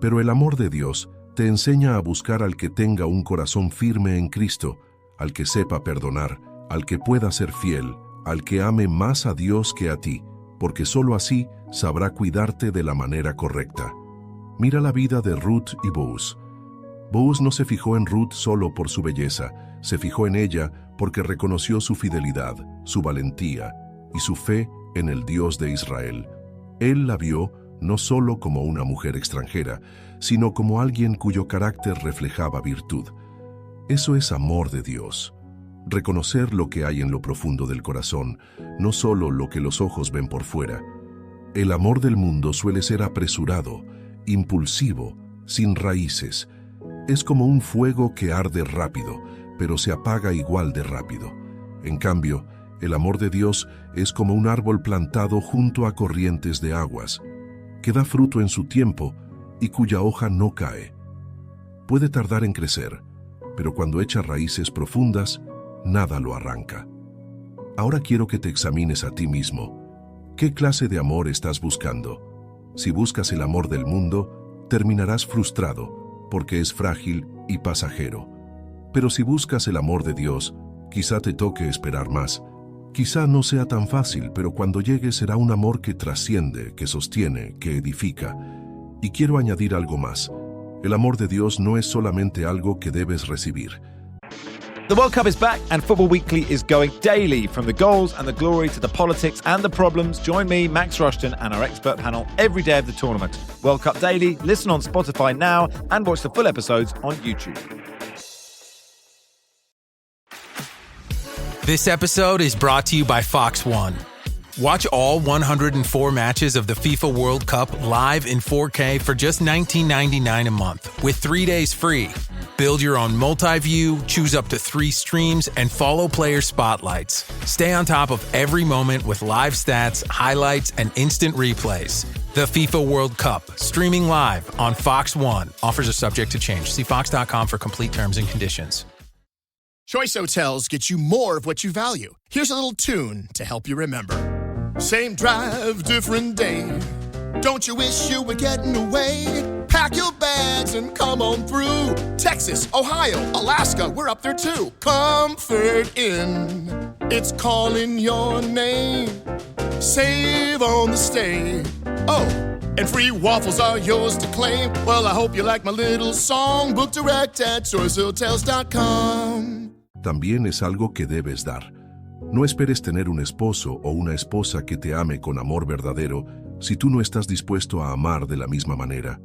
Pero el amor de Dios te enseña a buscar al que tenga un corazón firme en Cristo, al que sepa perdonar, al que pueda ser fiel, al que ame más a Dios que a ti, porque sólo así sabrá cuidarte de la manera correcta. Mira la vida de Ruth y Boaz. Boaz no se fijó en Ruth solo por su belleza, se fijó en ella porque reconoció su fidelidad, su valentía y su fe en el Dios de Israel. Él la vio no solo como una mujer extranjera, sino como alguien cuyo carácter reflejaba virtud. Eso es amor de Dios. Reconocer lo que hay en lo profundo del corazón, no solo lo que los ojos ven por fuera. El amor del mundo suele ser apresurado, impulsivo, sin raíces. Es como un fuego que arde rápido, pero se apaga igual de rápido. En cambio, el amor de Dios es como un árbol plantado junto a corrientes de aguas, que da fruto en su tiempo y cuya hoja no cae. Puede tardar en crecer, pero cuando echa raíces profundas, nada lo arranca. Ahora quiero que te examines a ti mismo. ¿Qué clase de amor estás buscando? Si buscas el amor del mundo, terminarás frustrado, porque es frágil y pasajero. Pero si buscas el amor de Dios, quizá te toque esperar más. Quizá no sea tan fácil, pero cuando llegue será un amor que trasciende, que sostiene, que edifica. Y quiero añadir algo más. El amor de Dios no es solamente algo que debes recibir. The World Cup is back and Football Weekly is going daily. From the goals and the glory to the politics and the problems, join me, Max Rushton, and our expert panel every day of the tournament. World Cup Daily, listen on Spotify now and watch the full episodes on YouTube. This episode is brought to you by Fox One. Watch all 104 matches of the FIFA World Cup live in 4K for just $19.99 a month with 3 days free. Build your own multi-view, choose up to 3 streams, and follow player spotlights. Stay on top of every moment with live stats, highlights, and instant replays. The FIFA World Cup, streaming live on Fox One. Offers are subject to change. See fox.com for complete terms and conditions. Choice Hotels get you more of what you value. Here's a little tune to help you remember. Same drive, different day. Don't you wish you were getting away? Pack your bags and come on through. Texas, Ohio, Alaska, we're up there too. Comfort Inn, it's calling your name. Save on the stay. Oh, and free waffles are yours to claim. Well, I hope you like my little song. Book direct at choicehotels.com. También es algo que debes dar. No esperes tener un esposo o una esposa que te ame con amor verdadero si tú no estás dispuesto a amar de la misma manera.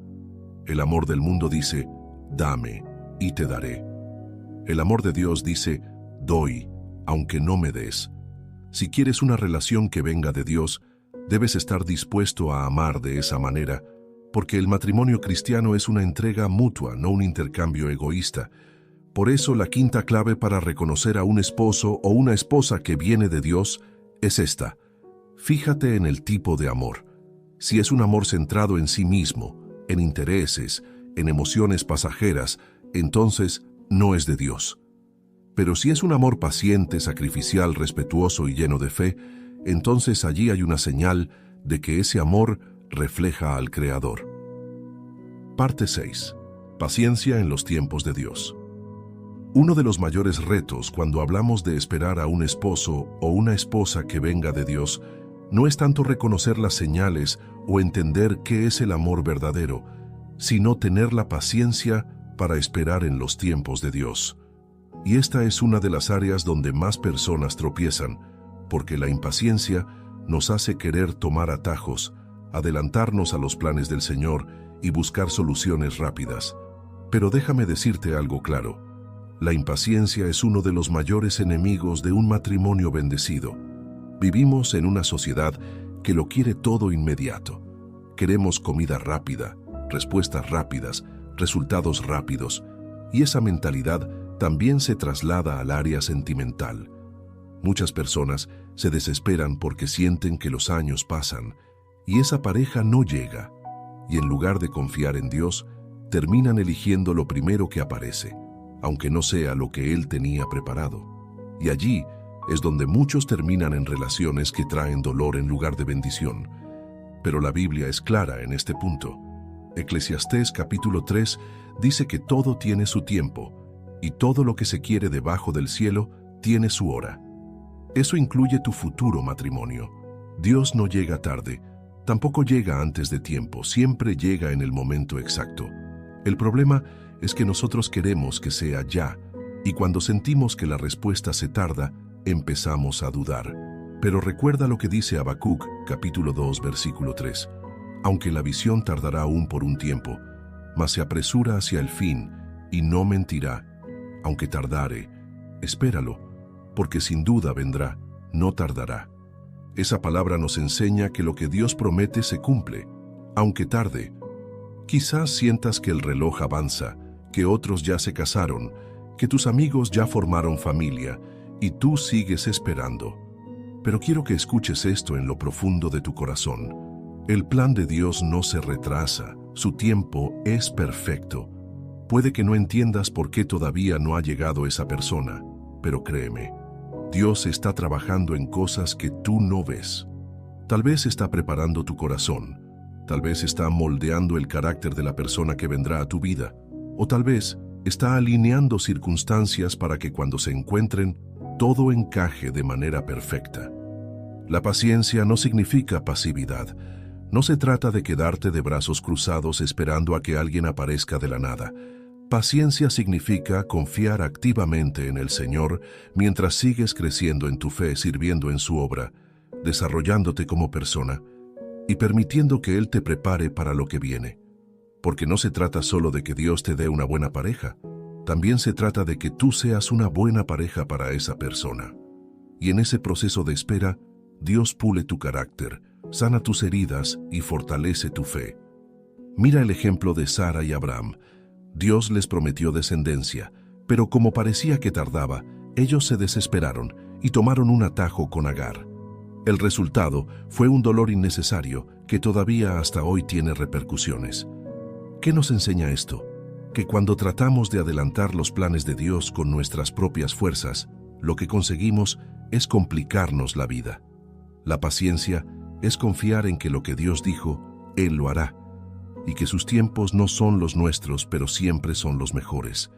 El amor del mundo dice, dame y te daré. El amor de Dios dice, doy, aunque no me des. Si quieres una relación que venga de Dios, debes estar dispuesto a amar de esa manera, porque el matrimonio cristiano es una entrega mutua, no un intercambio egoísta. Por eso la quinta clave para reconocer a un esposo o una esposa que viene de Dios es esta. Fíjate en el tipo de amor. Si es un amor centrado en sí mismo, en intereses, en emociones pasajeras, entonces no es de Dios. Pero si es un amor paciente, sacrificial, respetuoso y lleno de fe, entonces allí hay una señal de que ese amor refleja al Creador. Parte 6. Paciencia en los tiempos de Dios. Uno de los mayores retos cuando hablamos de esperar a un esposo o una esposa que venga de Dios no es tanto reconocer las señales o entender qué es el amor verdadero, sino tener la paciencia para esperar en los tiempos de Dios. Y esta es una de las áreas donde más personas tropiezan, porque la impaciencia nos hace querer tomar atajos, adelantarnos a los planes del Señor y buscar soluciones rápidas. Pero déjame decirte algo claro. La impaciencia es uno de los mayores enemigos de un matrimonio bendecido. Vivimos en una sociedad que lo quiere todo inmediato. Queremos comida rápida, respuestas rápidas, resultados rápidos, y esa mentalidad también se traslada al área sentimental. Muchas personas se desesperan porque sienten que los años pasan y esa pareja no llega, y en lugar de confiar en Dios, terminan eligiendo lo primero que aparece, aunque no sea lo que Él tenía preparado. Y allí es donde muchos terminan en relaciones que traen dolor en lugar de bendición. Pero la Biblia es clara en este punto. Eclesiastés capítulo 3 dice que todo tiene su tiempo, y todo lo que se quiere debajo del cielo tiene su hora. Eso incluye tu futuro matrimonio. Dios no llega tarde, tampoco llega antes de tiempo, siempre llega en el momento exacto. El problema es que nosotros queremos que sea ya, y cuando sentimos que la respuesta se tarda, empezamos a dudar. Pero recuerda lo que dice Habacuc, capítulo 2, versículo 3. Aunque la visión tardará aún por un tiempo, mas se apresura hacia el fin, y no mentirá. Aunque tardare, espéralo, porque sin duda vendrá, no tardará. Esa palabra nos enseña que lo que Dios promete se cumple, aunque tarde. Quizás sientas que el reloj avanza, que otros ya se casaron, que tus amigos ya formaron familia, y tú sigues esperando. Pero quiero que escuches esto en lo profundo de tu corazón. El plan de Dios no se retrasa, su tiempo es perfecto. Puede que no entiendas por qué todavía no ha llegado esa persona, pero créeme, Dios está trabajando en cosas que tú no ves. Tal vez está preparando tu corazón, tal vez está moldeando el carácter de la persona que vendrá a tu vida, o tal vez está alineando circunstancias para que cuando se encuentren, todo encaje de manera perfecta. La paciencia no significa pasividad. No se trata de quedarte de brazos cruzados esperando a que alguien aparezca de la nada. Paciencia significa confiar activamente en el Señor mientras sigues creciendo en tu fe, sirviendo en su obra, desarrollándote como persona y permitiendo que Él te prepare para lo que viene. Porque no se trata solo de que Dios te dé una buena pareja, también se trata de que tú seas una buena pareja para esa persona. Y en ese proceso de espera, Dios pule tu carácter, sana tus heridas y fortalece tu fe. Mira el ejemplo de Sara y Abraham. Dios les prometió descendencia, pero como parecía que tardaba, ellos se desesperaron y tomaron un atajo con Agar. El resultado fue un dolor innecesario que todavía hasta hoy tiene repercusiones. ¿Qué nos enseña esto? Que cuando tratamos de adelantar los planes de Dios con nuestras propias fuerzas, lo que conseguimos es complicarnos la vida. La paciencia es confiar en que lo que Dios dijo, Él lo hará, y que sus tiempos no son los nuestros, pero siempre son los mejores.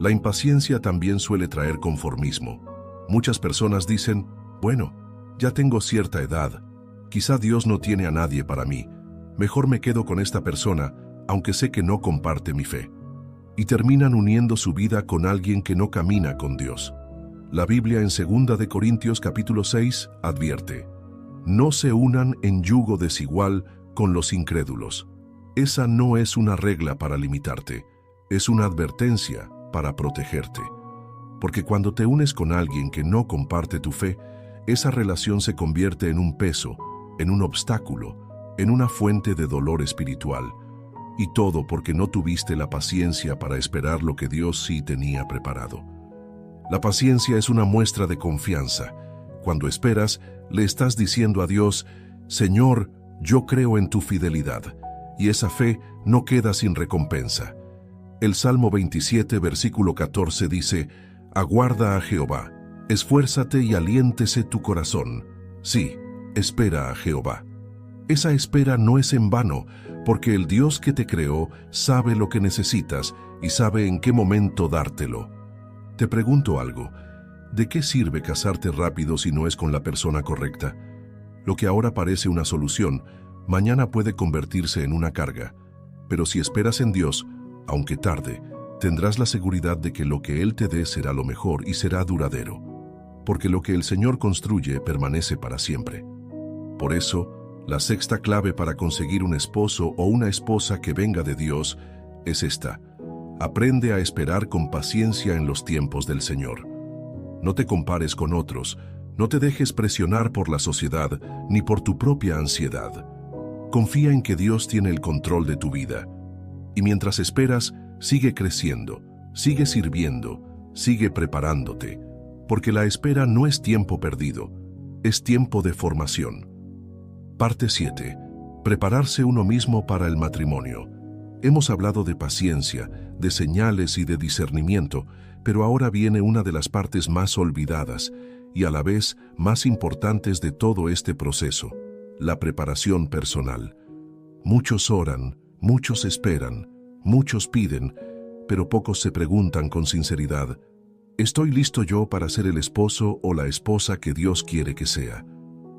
La impaciencia también suele traer conformismo. Muchas personas dicen, bueno, ya tengo cierta edad, quizá Dios no tiene a nadie para mí, mejor me quedo con esta persona, aunque sé que no comparte mi fe. Y terminan uniendo su vida con alguien que no camina con Dios. La Biblia en 2 de Corintios capítulo 6 advierte, no se unan en yugo desigual con los incrédulos. Esa no es una regla para limitarte, es una advertencia para protegerte. Porque cuando te unes con alguien que no comparte tu fe, esa relación se convierte en un peso, en un obstáculo, en una fuente de dolor espiritual. Y todo porque no tuviste la paciencia para esperar lo que Dios sí tenía preparado. La paciencia es una muestra de confianza. Cuando esperas, le estás diciendo a Dios, Señor, yo creo en tu fidelidad, y esa fe no queda sin recompensa. El Salmo 27, versículo 14 dice, aguarda a Jehová, esfuérzate y aliéntese tu corazón. Sí, espera a Jehová. Esa espera no es en vano, porque el Dios que te creó sabe lo que necesitas y sabe en qué momento dártelo. Te pregunto algo, ¿de qué sirve casarte rápido si no es con la persona correcta? Lo que ahora parece una solución, mañana puede convertirse en una carga. Pero si esperas en Dios, aunque tarde, tendrás la seguridad de que lo que Él te dé será lo mejor y será duradero. Porque lo que el Señor construye permanece para siempre. Por eso, la sexta clave para conseguir un esposo o una esposa que venga de Dios es esta. Aprende a esperar con paciencia en los tiempos del Señor. No te compares con otros, no te dejes presionar por la sociedad ni por tu propia ansiedad. Confía en que Dios tiene el control de tu vida. Y mientras esperas, sigue creciendo, sigue sirviendo, sigue preparándote, porque la espera no es tiempo perdido, es tiempo de formación. Parte 7. Prepararse uno mismo para el matrimonio. Hemos hablado de paciencia, de señales y de discernimiento, pero ahora viene una de las partes más olvidadas y a la vez más importantes de todo este proceso, la preparación personal. Muchos oran, muchos esperan, muchos piden, pero pocos se preguntan con sinceridad, ¿Estoy listo yo para ser el esposo o la esposa que Dios quiere que sea?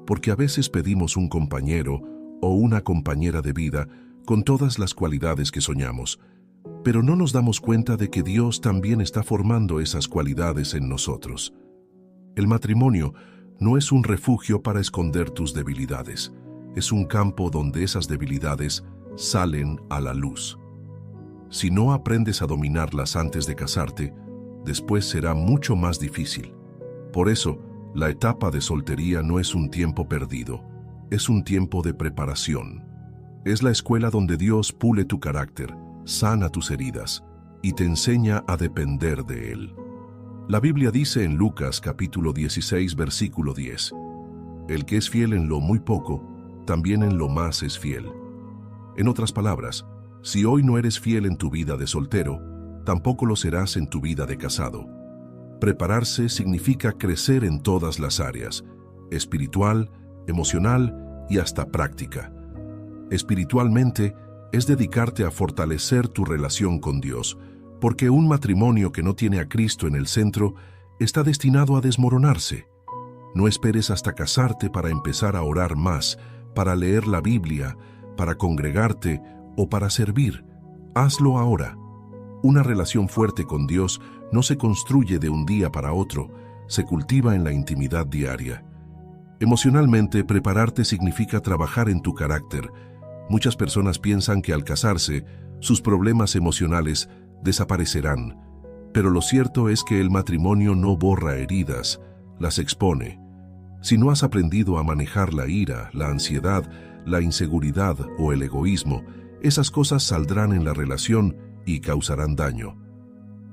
Porque a veces pedimos un compañero o una compañera de vida con todas las cualidades que soñamos, pero no nos damos cuenta de que Dios también está formando esas cualidades en nosotros. El matrimonio no es un refugio para esconder tus debilidades, es un campo donde esas debilidades salen a la luz. Si no aprendes a dominarlas antes de casarte, después será mucho más difícil. Por eso, la etapa de soltería no es un tiempo perdido, es un tiempo de preparación. Es la escuela donde Dios pule tu carácter, sana tus heridas y te enseña a depender de Él. La Biblia dice en Lucas capítulo 16, versículo 10, «El que es fiel en lo muy poco, también en lo más es fiel». En otras palabras, si hoy no eres fiel en tu vida de soltero, tampoco lo serás en tu vida de casado. Prepararse significa crecer en todas las áreas, espiritual, emocional y hasta práctica. Espiritualmente, es dedicarte a fortalecer tu relación con Dios, porque un matrimonio que no tiene a Cristo en el centro está destinado a desmoronarse. No esperes hasta casarte para empezar a orar más, para leer la Biblia, para congregarte o para servir. Hazlo ahora. Una relación fuerte con Dios no se construye de un día para otro, se cultiva en la intimidad diaria. Emocionalmente, prepararte significa trabajar en tu carácter. Muchas personas piensan que al casarse, sus problemas emocionales desaparecerán, pero lo cierto es que el matrimonio no borra heridas, las expone. Si no has aprendido a manejar la ira, la ansiedad, la inseguridad o el egoísmo, esas cosas saldrán en la relación y causarán daño.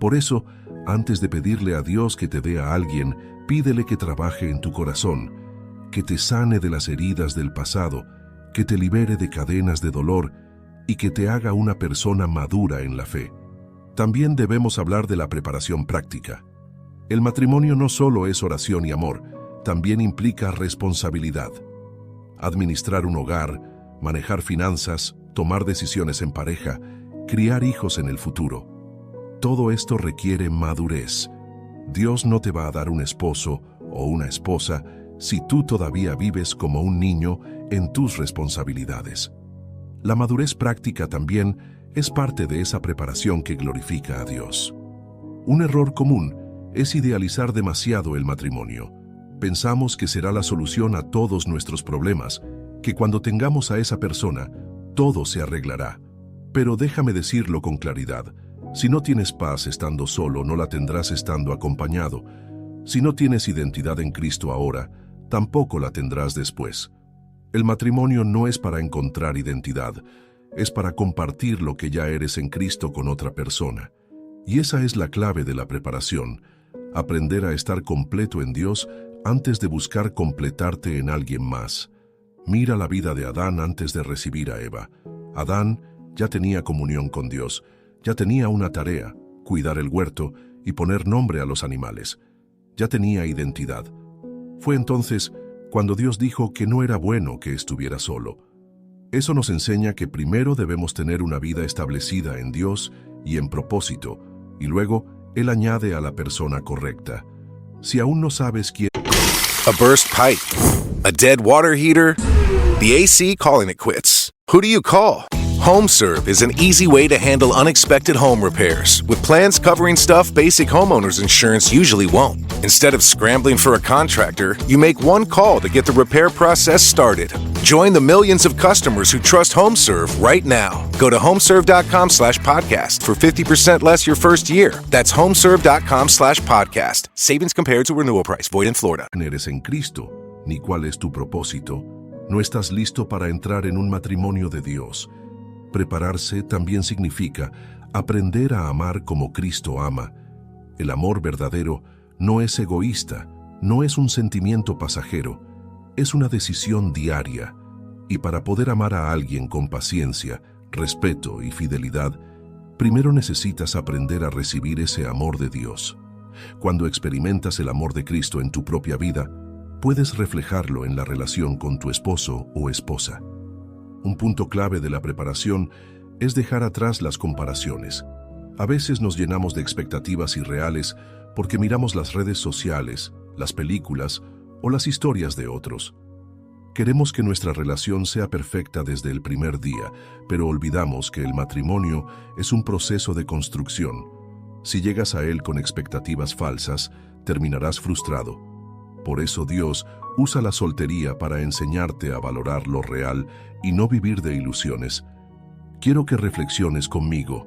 Por eso, antes de pedirle a Dios que te dé a alguien, pídele que trabaje en tu corazón, que te sane de las heridas del pasado, que te libere de cadenas de dolor y que te haga una persona madura en la fe. También debemos hablar de la preparación práctica. El matrimonio no solo es oración y amor, también implica responsabilidad. Administrar un hogar, manejar finanzas, tomar decisiones en pareja, criar hijos en el futuro. Todo esto requiere madurez. Dios no te va a dar un esposo o una esposa si tú todavía vives como un niño en tus responsabilidades. La madurez práctica también es parte de esa preparación que glorifica a Dios. Un error común es idealizar demasiado el matrimonio. Pensamos que será la solución a todos nuestros problemas, que cuando tengamos a esa persona, todo se arreglará. Pero déjame decirlo con claridad, si no tienes paz estando solo, no la tendrás estando acompañado. Si no tienes identidad en Cristo ahora, tampoco la tendrás después. El matrimonio no es para encontrar identidad, es para compartir lo que ya eres en Cristo con otra persona. Y esa es la clave de la preparación, aprender a estar completo en Dios antes de buscar completarte en alguien más. Mira la vida de Adán antes de recibir a Eva. Adán ya tenía comunión con Dios, ya tenía una tarea, cuidar el huerto y poner nombre a los animales. Ya tenía identidad. Fue entonces cuando Dios dijo que no era bueno que estuviera solo. Eso nos enseña que primero debemos tener una vida establecida en Dios y en propósito, y luego Él añade a la persona correcta. Si aún no sabes quién... A burst pipe, a dead water heater, the AC calling it quits. Who do you call? HomeServe is an easy way to handle unexpected home repairs with plans covering stuff basic homeowners insurance usually won't. Instead of scrambling for a contractor, you make one call to get the repair process started. Join the millions of customers who trust HomeServe right now. Go to homeserve.com/podcast for 50% less your first year. That's homeserve.com/podcast. Savings compared to renewal price. Void in Florida. Eres en Cristo, ni cuál es tu propósito. No estás listo para entrar en un matrimonio de Dios. Prepararse también significa aprender a amar como Cristo ama. El amor verdadero no es egoísta, no es un sentimiento pasajero, es una decisión diaria. Y para poder amar a alguien con paciencia, respeto y fidelidad, primero necesitas aprender a recibir ese amor de Dios. Cuando experimentas el amor de Cristo en tu propia vida, puedes reflejarlo en la relación con tu esposo o esposa. Un punto clave de la preparación es dejar atrás las comparaciones. A veces nos llenamos de expectativas irreales porque miramos las redes sociales, las películas o las historias de otros. Queremos que nuestra relación sea perfecta desde el primer día, pero olvidamos que el matrimonio es un proceso de construcción. Si llegas a él con expectativas falsas, terminarás frustrado. Por eso Dios usa la soltería para enseñarte a valorar lo real y no vivir de ilusiones. Quiero que reflexiones conmigo.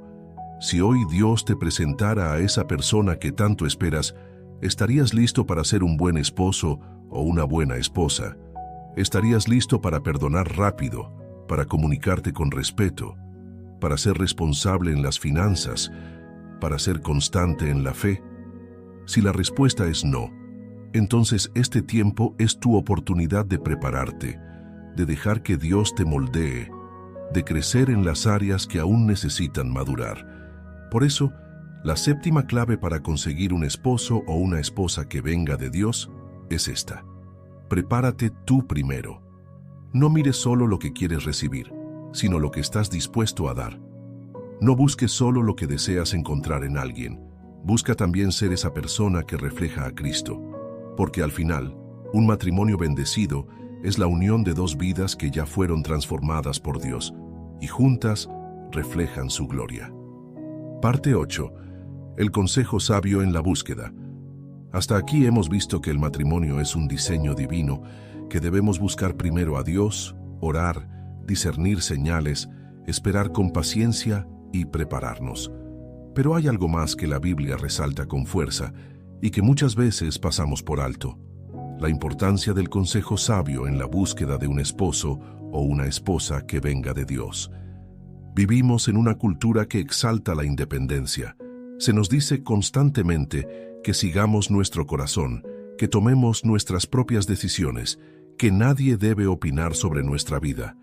Si hoy Dios te presentara a esa persona que tanto esperas, ¿estarías listo para ser un buen esposo o una buena esposa? ¿Estarías listo para perdonar rápido, para comunicarte con respeto, para ser responsable en las finanzas, para ser constante en la fe? Si la respuesta es no, entonces este tiempo es tu oportunidad de prepararte, de dejar que Dios te moldee, de crecer en las áreas que aún necesitan madurar. Por eso, la séptima clave para conseguir un esposo o una esposa que venga de Dios es esta. Prepárate tú primero. No mires solo lo que quieres recibir, sino lo que estás dispuesto a dar. No busques solo lo que deseas encontrar en alguien. Busca también ser esa persona que refleja a Cristo. Porque al final, un matrimonio bendecido es la unión de dos vidas que ya fueron transformadas por Dios y juntas reflejan su gloria. Parte 8. El consejo sabio en la búsqueda. Hasta aquí hemos visto que el matrimonio es un diseño divino, que debemos buscar primero a Dios, orar, discernir señales, esperar con paciencia y prepararnos. Pero hay algo más que la Biblia resalta con fuerza y que muchas veces pasamos por alto: la importancia del consejo sabio en la búsqueda de un esposo o una esposa que venga de Dios. Vivimos en una cultura que exalta la independencia. Se nos dice constantemente que sigamos nuestro corazón, que tomemos nuestras propias decisiones, que nadie debe opinar sobre nuestra vida.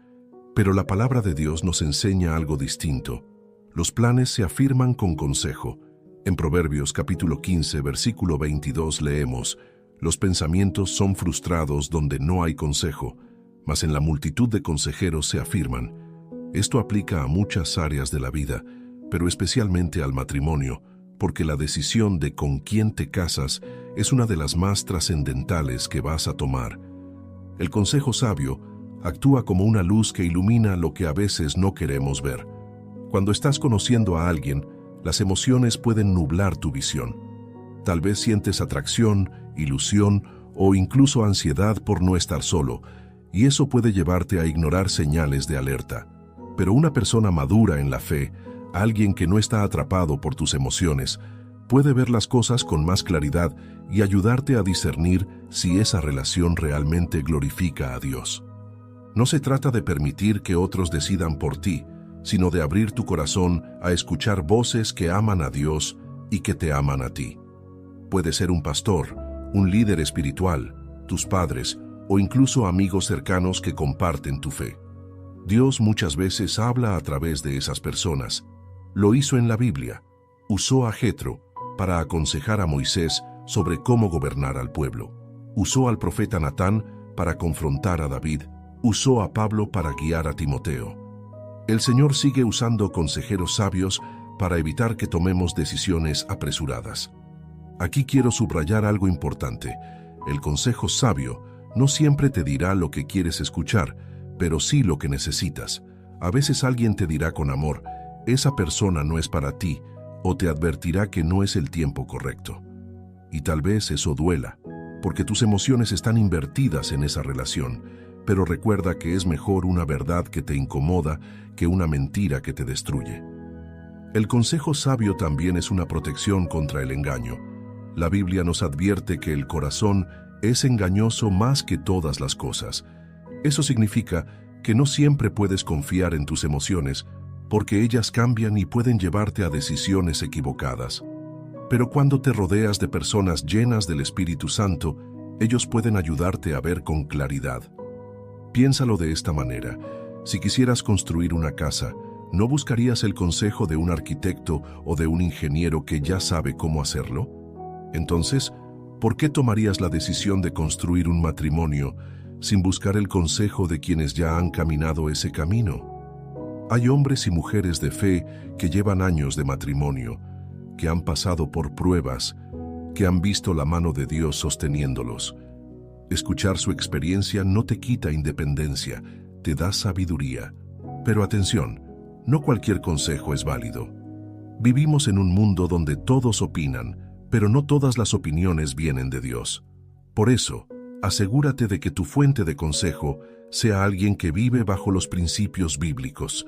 Pero la palabra de Dios nos enseña algo distinto. Los planes se afirman con consejo. En Proverbios capítulo 15, versículo 22 leemos: «Los pensamientos son frustrados donde no hay consejo, mas en la multitud de consejeros se afirman». Esto aplica a muchas áreas de la vida, pero especialmente al matrimonio, porque la decisión de con quién te casas es una de las más trascendentales que vas a tomar. El consejo sabio actúa como una luz que ilumina lo que a veces no queremos ver. Cuando estás conociendo a alguien, las emociones pueden nublar tu visión. Tal vez sientes atracción, ilusión o incluso ansiedad por no estar solo, y eso puede llevarte a ignorar señales de alerta. Pero una persona madura en la fe, alguien que no está atrapado por tus emociones, puede ver las cosas con más claridad y ayudarte a discernir si esa relación realmente glorifica a Dios. No se trata de permitir que otros decidan por ti, sino de abrir tu corazón a escuchar voces que aman a Dios y que te aman a ti. Puede ser un pastor, un líder espiritual, tus padres o incluso amigos cercanos que comparten tu fe. Dios muchas veces habla a través de esas personas. Lo hizo en la Biblia. Usó a Jetro para aconsejar a Moisés sobre cómo gobernar al pueblo. Usó al profeta Natán para confrontar a David. Usó a Pablo para guiar a Timoteo. El Señor sigue usando consejeros sabios para evitar que tomemos decisiones apresuradas. Aquí quiero subrayar algo importante. El consejo sabio no siempre te dirá lo que quieres escuchar, pero sí lo que necesitas. A veces alguien te dirá con amor: esa persona no es para ti, o te advertirá que no es el tiempo correcto. Y tal vez eso duela, porque tus emociones están invertidas en esa relación, pero recuerda que es mejor una verdad que te incomoda que una mentira que te destruye. El consejo sabio también es una protección contra el engaño. La Biblia nos advierte que el corazón es engañoso más que todas las cosas. Eso significa que no siempre puedes confiar en tus emociones, porque ellas cambian y pueden llevarte a decisiones equivocadas. Pero cuando te rodeas de personas llenas del Espíritu Santo, ellos pueden ayudarte a ver con claridad. Piénsalo de esta manera: si quisieras construir una casa, ¿no buscarías el consejo de un arquitecto o de un ingeniero que ya sabe cómo hacerlo? Entonces, ¿por qué tomarías la decisión de construir un matrimonio sin buscar el consejo de quienes ya han caminado ese camino? Hay hombres y mujeres de fe que llevan años de matrimonio, que han pasado por pruebas, que han visto la mano de Dios sosteniéndolos. Escuchar su experiencia no te quita independencia, te da sabiduría. Pero atención, no cualquier consejo es válido. Vivimos en un mundo donde todos opinan, pero no todas las opiniones vienen de Dios. Por eso, asegúrate de que tu fuente de consejo sea alguien que vive bajo los principios bíblicos,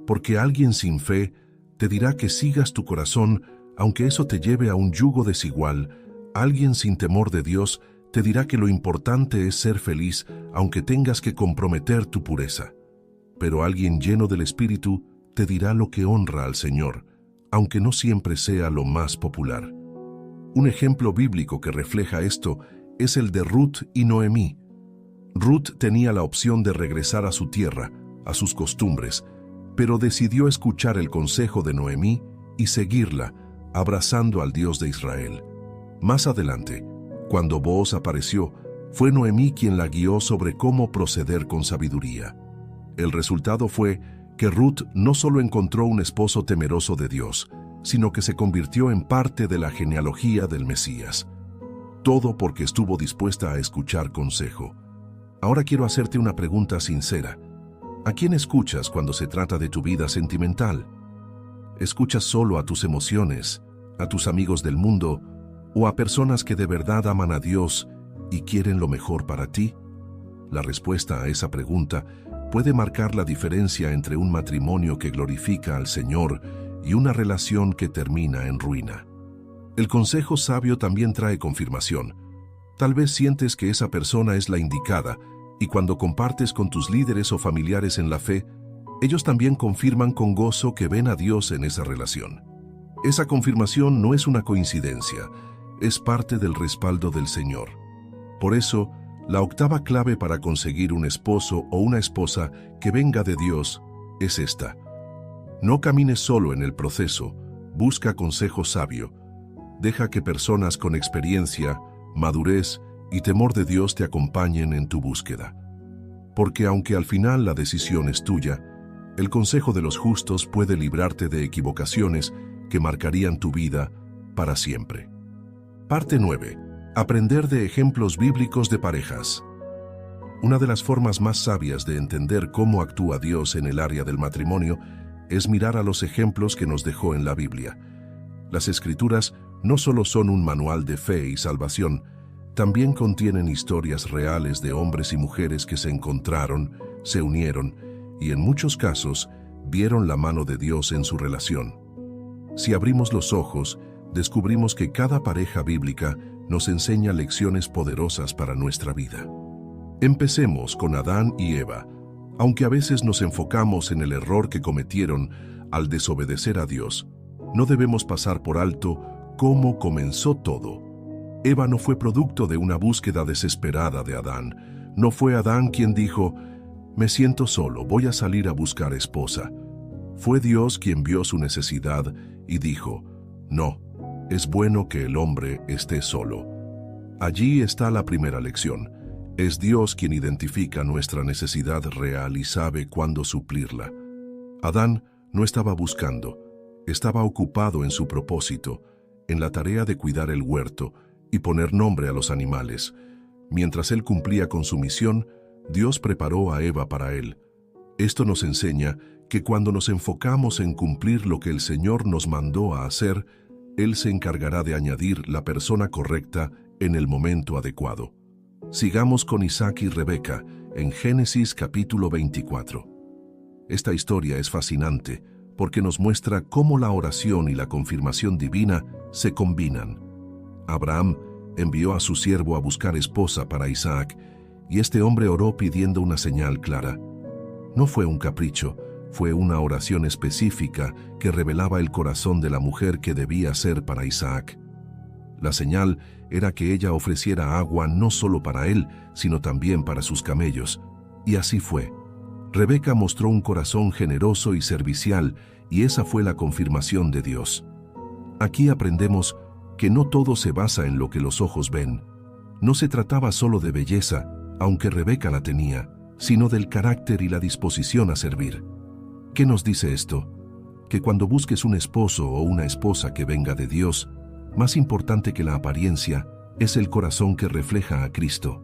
porque alguien sin fe te dirá que sigas tu corazón, aunque eso te lleve a un yugo desigual. Alguien sin temor de Dios te dirá que lo importante es ser feliz, aunque tengas que comprometer tu pureza. Pero alguien lleno del Espíritu te dirá lo que honra al Señor, aunque no siempre sea lo más popular. Un ejemplo bíblico que refleja esto es el de Ruth y Noemí. Ruth tenía la opción de regresar a su tierra, a sus costumbres, pero decidió escuchar el consejo de Noemí y seguirla, abrazando al Dios de Israel. Más adelante, cuando Booz apareció, fue Noemí quien la guió sobre cómo proceder con sabiduría. El resultado fue que Ruth no solo encontró un esposo temeroso de Dios, sino que se convirtió en parte de la genealogía del Mesías. Todo porque estuvo dispuesta a escuchar consejo. Ahora quiero hacerte una pregunta sincera. ¿A quién escuchas cuando se trata de tu vida sentimental? ¿Escuchas solo a tus emociones, a tus amigos del mundo, o a personas que de verdad aman a Dios y quieren lo mejor para ti? La respuesta a esa pregunta puede marcar la diferencia entre un matrimonio que glorifica al Señor y una relación que termina en ruina. El consejo sabio también trae confirmación. Tal vez sientes que esa persona es la indicada, y cuando compartes con tus líderes o familiares en la fe, ellos también confirman con gozo que ven a Dios en esa relación. Esa confirmación no es una coincidencia, es parte del respaldo del Señor. Por eso, la octava clave para conseguir un esposo o una esposa que venga de Dios es esta. No camines solo en el proceso, busca consejo sabio. Deja que personas con experiencia, madurez y temor de Dios te acompañen en tu búsqueda. Porque aunque al final la decisión es tuya, el consejo de los justos puede librarte de equivocaciones que marcarían tu vida para siempre. Parte 9. Aprender de ejemplos bíblicos de parejas. Una de las formas más sabias de entender cómo actúa Dios en el área del matrimonio es mirar a los ejemplos que nos dejó en la Biblia. Las Escrituras no solo son un manual de fe y salvación, también contienen historias reales de hombres y mujeres que se encontraron, se unieron y en muchos casos vieron la mano de Dios en su relación. Si abrimos los ojos, descubrimos que cada pareja bíblica nos enseña lecciones poderosas para nuestra vida. Empecemos con Adán y Eva. Aunque a veces nos enfocamos en el error que cometieron al desobedecer a Dios, no debemos pasar por alto cómo comenzó todo. Eva no fue producto de una búsqueda desesperada de Adán. No fue Adán quien dijo, «Me siento solo, voy a salir a buscar esposa». Fue Dios quien vio su necesidad y dijo, «No, es bueno que el hombre esté solo». Allí está la primera lección. Es Dios quien identifica nuestra necesidad real y sabe cuándo suplirla. Adán no estaba buscando, estaba ocupado en su propósito, en la tarea de cuidar el huerto y poner nombre a los animales. Mientras él cumplía con su misión, Dios preparó a Eva para él. Esto nos enseña que cuando nos enfocamos en cumplir lo que el Señor nos mandó a hacer, Él se encargará de añadir la persona correcta en el momento adecuado. Sigamos con Isaac y Rebeca en Génesis capítulo 24. Esta historia es fascinante porque nos muestra cómo la oración y la confirmación divina se combinan. Abraham envió a su siervo a buscar esposa para Isaac, y este hombre oró pidiendo una señal clara. No fue un capricho, fue una oración específica que revelaba el corazón de la mujer que debía ser para Isaac. La señal era que ella ofreciera agua no solo para él, sino también para sus camellos. Y así fue. Rebeca mostró un corazón generoso y servicial, y esa fue la confirmación de Dios. Aquí aprendemos que no todo se basa en lo que los ojos ven. No se trataba solo de belleza, aunque Rebeca la tenía, sino del carácter y la disposición a servir. ¿Qué nos dice esto? Que cuando busques un esposo o una esposa que venga de Dios, más importante que la apariencia es el corazón que refleja a Cristo.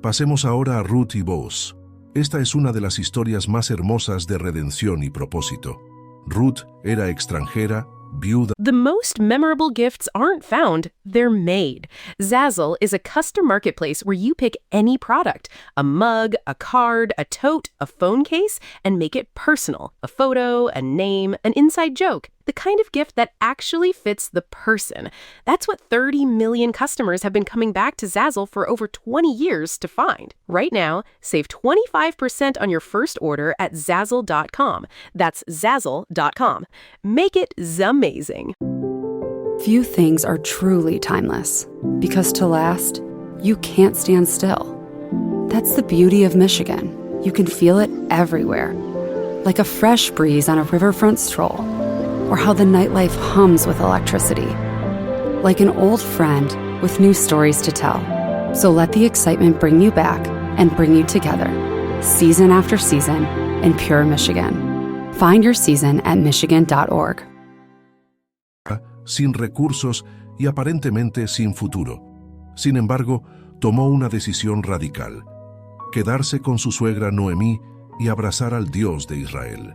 Pasemos ahora a Ruth y Boaz. Esta es una de las historias más hermosas de redención y propósito. Ruth era extranjera, viuda. The most memorable gifts aren't found, they're made. Zazzle is a custom marketplace where you pick any product, a mug, a card, a tote, a phone case, and make it personal. A photo, a name, an inside joke. The kind of gift that actually fits the person. That's what 30 million customers have been coming back to Zazzle for over 20 years to find. Right now, save 25% on your first order at Zazzle.com. That's Zazzle.com. Make it zamazing. Few things are truly timeless, because to last, you can't stand still. That's the beauty of Michigan. You can feel it everywhere. Like a fresh breeze on a riverfront stroll, or how the nightlife hums with electricity. Like an old friend with new stories to tell. So let the excitement bring you back and bring you together, season after season, in pure Michigan. Find your season at michigan.org. Sin recursos y aparentemente sin futuro. Sin embargo, tomó una decisión radical: quedarse con su suegra Noemí y abrazar al Dios de Israel.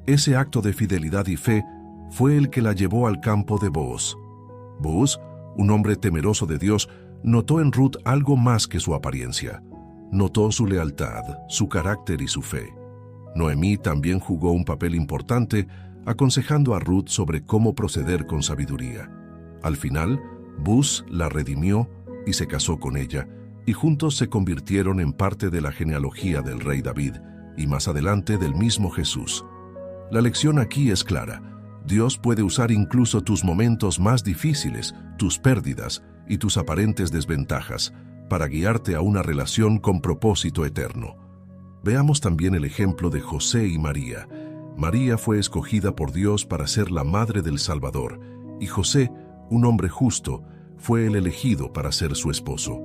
Ese acto de fidelidad y fe fue el que la llevó al campo de Boaz. Boaz, un hombre temeroso de Dios, notó en Ruth algo más que su apariencia. Notó su lealtad, su carácter y su fe. Noemí también jugó un papel importante, aconsejando a Ruth sobre cómo proceder con sabiduría. Al final, Boaz la redimió y se casó con ella, y juntos se convirtieron en parte de la genealogía del rey David, y más adelante del mismo Jesús. La lección aquí es clara. Dios puede usar incluso tus momentos más difíciles, tus pérdidas y tus aparentes desventajas para guiarte a una relación con propósito eterno. Veamos también el ejemplo de José y María. María fue escogida por Dios para ser la madre del Salvador, y José, un hombre justo, fue el elegido para ser su esposo.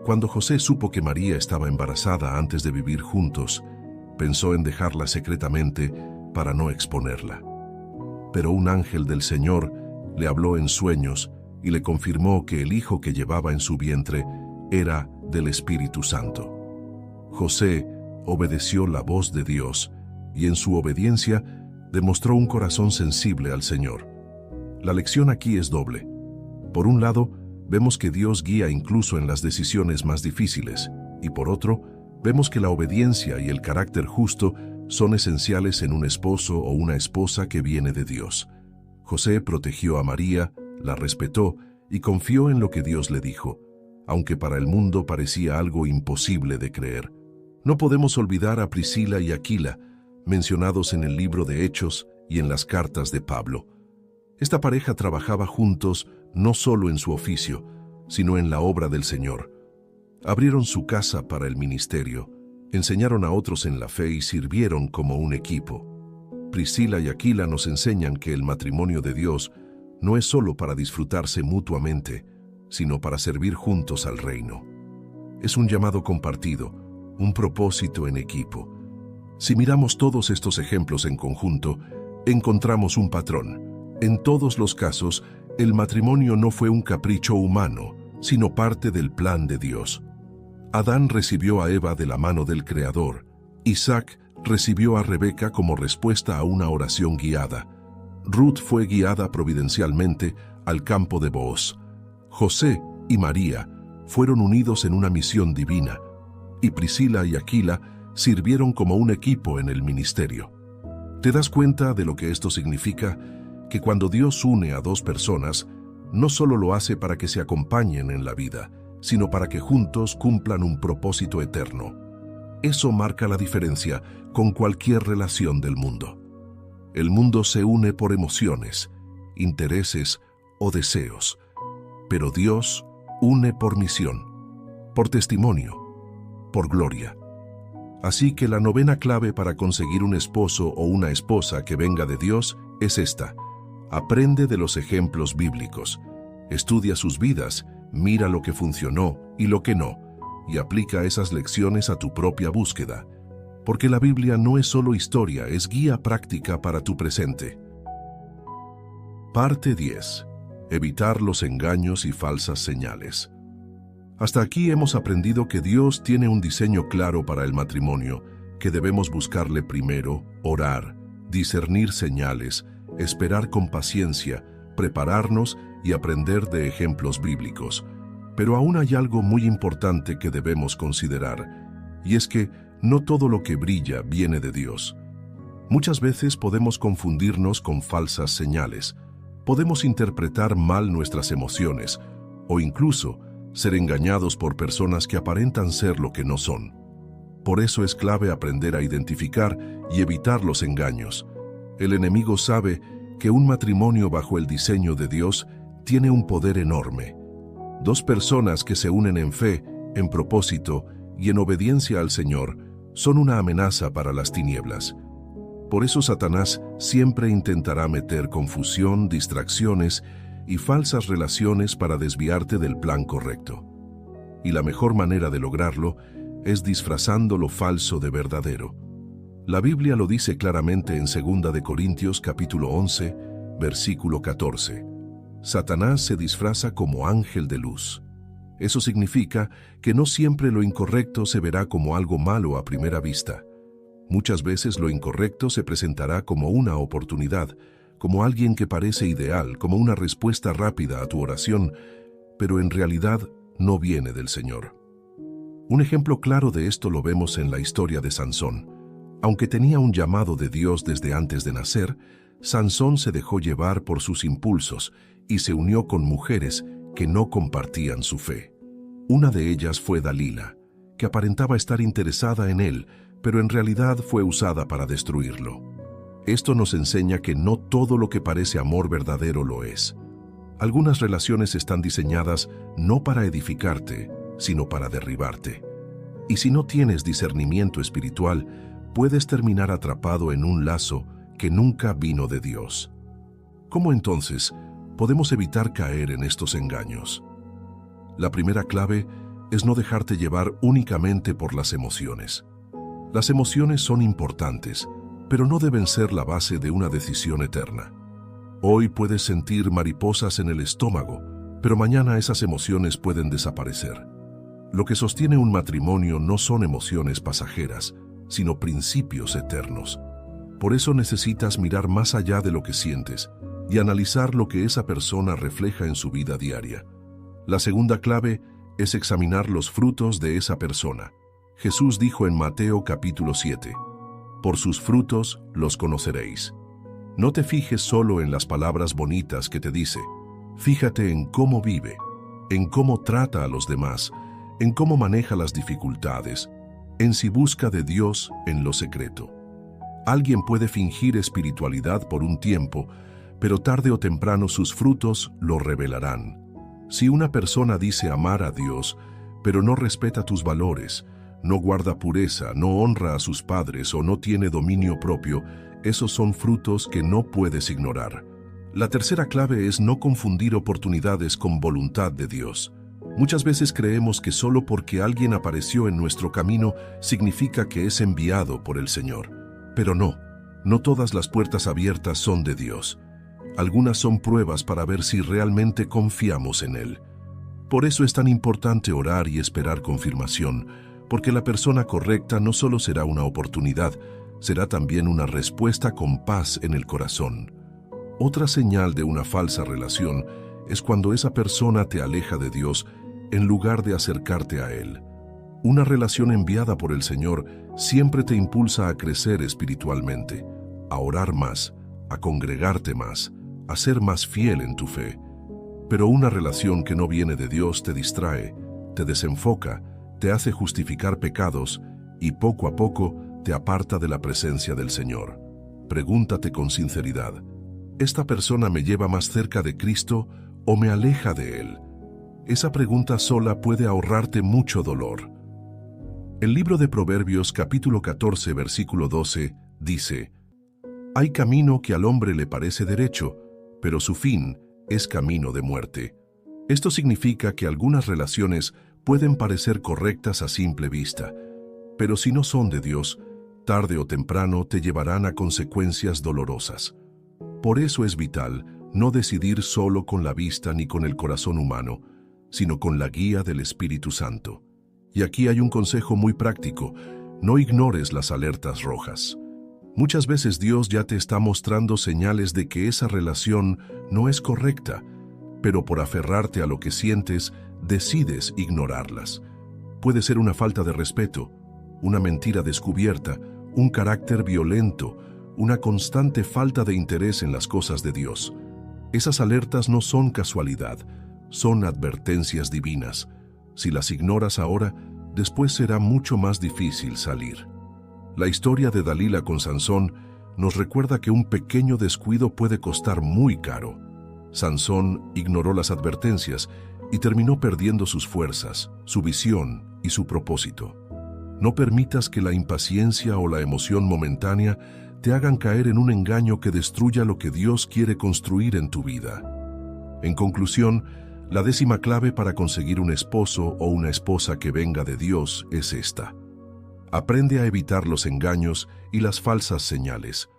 Cuando José supo que María estaba embarazada antes de vivir juntos, pensó en dejarla secretamente para no exponerla. Pero un ángel del Señor le habló en sueños y le confirmó que el hijo que llevaba en su vientre era del Espíritu Santo. José obedeció la voz de Dios y en su obediencia demostró un corazón sensible al Señor. La lección aquí es doble. Por un lado, vemos que Dios guía incluso en las decisiones más difíciles, y por otro, vemos que la obediencia y el carácter justo son esenciales en un esposo o una esposa que viene de Dios. José protegió a María, la respetó y confió en lo que Dios le dijo, aunque para el mundo parecía algo imposible de creer. No podemos olvidar a Priscila y Aquila, mencionados en el libro de Hechos y en las cartas de Pablo. Esta pareja trabajaba juntos no solo en su oficio, sino en la obra del Señor. Abrieron su casa para el ministerio, enseñaron a otros en la fe y sirvieron como un equipo. Priscila y Aquila nos enseñan que el matrimonio de Dios no es solo para disfrutarse mutuamente, sino para servir juntos al reino. Es un llamado compartido, un propósito en equipo. Si miramos todos estos ejemplos en conjunto, encontramos un patrón. En todos los casos, el matrimonio no fue un capricho humano, sino parte del plan de Dios. Adán recibió a Eva de la mano del Creador. Isaac recibió a Rebeca como respuesta a una oración guiada. Ruth fue guiada providencialmente al campo de Boaz. José y María fueron unidos en una misión divina, y Priscila y Aquila sirvieron como un equipo en el ministerio. ¿Te das cuenta de lo que esto significa? Que cuando Dios une a dos personas, no solo lo hace para que se acompañen en la vida, sino para que juntos cumplan un propósito eterno. Eso marca la diferencia con cualquier relación del mundo. El mundo se une por emociones, intereses o deseos, pero Dios une por misión, por testimonio, por gloria. Así que la novena clave para conseguir un esposo o una esposa que venga de Dios es esta: aprende de los ejemplos bíblicos, estudia sus vidas, mira lo que funcionó y lo que no, y aplica esas lecciones a tu propia búsqueda. Porque la Biblia no es solo historia, es guía práctica para tu presente. Parte 10. evitar los engaños y falsas señales. Hasta aquí hemos aprendido que Dios tiene un diseño claro para el matrimonio, que debemos buscarle primero, orar, discernir señales, esperar con paciencia, prepararnos y aprender de ejemplos bíblicos. Pero aún hay algo muy importante que debemos considerar, y es que no todo lo que brilla viene de Dios. Muchas veces podemos confundirnos con falsas señales, podemos interpretar mal nuestras emociones, o incluso ser engañados por personas que aparentan ser lo que no son. Por eso es clave aprender a identificar y evitar los engaños. El enemigo sabe que un matrimonio bajo el diseño de Dios tiene un poder enorme. Dos personas que se unen en fe, en propósito y en obediencia al Señor son una amenaza para las tinieblas. Por eso Satanás siempre intentará meter confusión, distracciones y falsas relaciones para desviarte del plan correcto. Y la mejor manera de lograrlo es disfrazando lo falso de verdadero. La Biblia lo dice claramente en 2 de Corintios capítulo 11, versículo 14. Satanás se disfraza como ángel de luz. Eso significa que no siempre lo incorrecto se verá como algo malo a primera vista. Muchas veces lo incorrecto se presentará como una oportunidad, como alguien que parece ideal, como una respuesta rápida a tu oración, pero en realidad no viene del Señor. Un ejemplo claro de esto lo vemos en la historia de Sansón. Aunque tenía un llamado de Dios desde antes de nacer, Sansón se dejó llevar por sus impulsos y se unió con mujeres que no compartían su fe. Una de ellas fue Dalila, que aparentaba estar interesada en él, pero en realidad fue usada para destruirlo. Esto nos enseña que no todo lo que parece amor verdadero lo es. Algunas relaciones están diseñadas no para edificarte, sino para derribarte. Y si no tienes discernimiento espiritual, puedes terminar atrapado en un lazo que nunca vino de Dios. ¿Cómo entonces podemos evitar caer en estos engaños? La primera clave es no dejarte llevar únicamente por las emociones. Las emociones son importantes, pero no deben ser la base de una decisión eterna. Hoy puedes sentir mariposas en el estómago, pero mañana esas emociones pueden desaparecer. Lo que sostiene un matrimonio no son emociones pasajeras, sino principios eternos. Por eso necesitas mirar más allá de lo que sientes y analizar lo que esa persona refleja en su vida diaria. La segunda clave es examinar los frutos de esa persona. Jesús dijo en Mateo capítulo 7, «Por sus frutos los conoceréis». No te fijes solo en las palabras bonitas que te dice. Fíjate en cómo vive, en cómo trata a los demás, en cómo maneja las dificultades, en si busca de Dios en lo secreto. Alguien puede fingir espiritualidad por un tiempo, pero tarde o temprano sus frutos lo revelarán. Si una persona dice amar a Dios, pero no respeta tus valores, no guarda pureza, no honra a sus padres o no tiene dominio propio, esos son frutos que no puedes ignorar. La tercera clave es no confundir oportunidades con voluntad de Dios. Muchas veces creemos que solo porque alguien apareció en nuestro camino significa que es enviado por el Señor. Pero no todas las puertas abiertas son de Dios. Algunas son pruebas para ver si realmente confiamos en Él. Por eso es tan importante orar y esperar confirmación, porque la persona correcta no solo será una oportunidad, será también una respuesta con paz en el corazón. Otra señal de una falsa relación es cuando esa persona te aleja de Dios en lugar de acercarte a Él. Una relación enviada por el Señor siempre te impulsa a crecer espiritualmente, a orar más, a congregarte más, a ser más fiel en tu fe. Pero una relación que no viene de Dios te distrae, te desenfoca, te hace justificar pecados y poco a poco te aparta de la presencia del Señor. Pregúntate con sinceridad, ¿esta persona me lleva más cerca de Cristo o me aleja de Él? Esa pregunta sola puede ahorrarte mucho dolor. El libro de Proverbios capítulo 14 versículo 12 dice: «Hay camino que al hombre le parece derecho, pero su fin es camino de muerte». Esto significa que algunas relaciones pueden parecer correctas a simple vista, pero si no son de Dios, tarde o temprano te llevarán a consecuencias dolorosas. Por eso es vital no decidir solo con la vista ni con el corazón humano, sino con la guía del Espíritu Santo. Y aquí hay un consejo muy práctico: no ignores las alertas rojas. Muchas veces Dios ya te está mostrando señales de que esa relación no es correcta, pero por aferrarte a lo que sientes, decides ignorarlas. Puede ser una falta de respeto, una mentira descubierta, un carácter violento, una constante falta de interés en las cosas de Dios. Esas alertas no son casualidad, son advertencias divinas. Si las ignoras ahora, después será mucho más difícil salir. La historia de Dalila con Sansón nos recuerda que un pequeño descuido puede costar muy caro. Sansón ignoró las advertencias y terminó perdiendo sus fuerzas, su visión y su propósito. No permitas que la impaciencia o la emoción momentánea te hagan caer en un engaño que destruya lo que Dios quiere construir en tu vida. En conclusión, la 10ª clave para conseguir un esposo o una esposa que venga de Dios es esta: aprende a evitar los engaños y las falsas señales.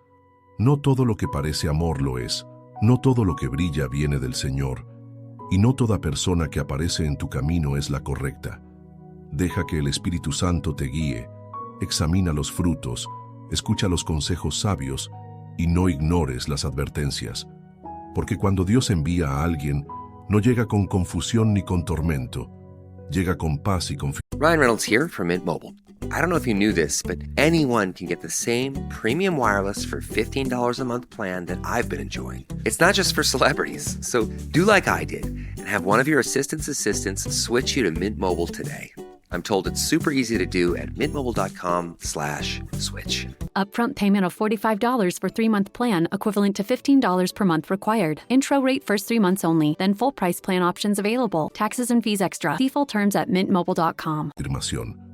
No todo lo que parece amor lo es, no todo lo que brilla viene del Señor, y no toda persona que aparece en tu camino es la correcta. Deja que el Espíritu Santo te guíe, examina los frutos, escucha los consejos sabios y no ignores las advertencias, porque cuando Dios envía a alguien, no llega con confusión ni con tormento, llega con paz y confianza. Ryan Reynolds here from Mint Mobile. I don't know if you knew this, but anyone can get the same premium wireless for $15 a month plan that I've been enjoying. It's not just for celebrities, so do like I did and have one of your assistant's assistants switch you to Mint Mobile today. I'm told it's super easy to do at mintmobile.com/switch. Upfront payment of $45 for 3-month plan, equivalent to $15 per month required. Intro rate first 3 months only, then full price plan options available. Taxes and fees extra. See full terms at mintmobile.com. Afirmación.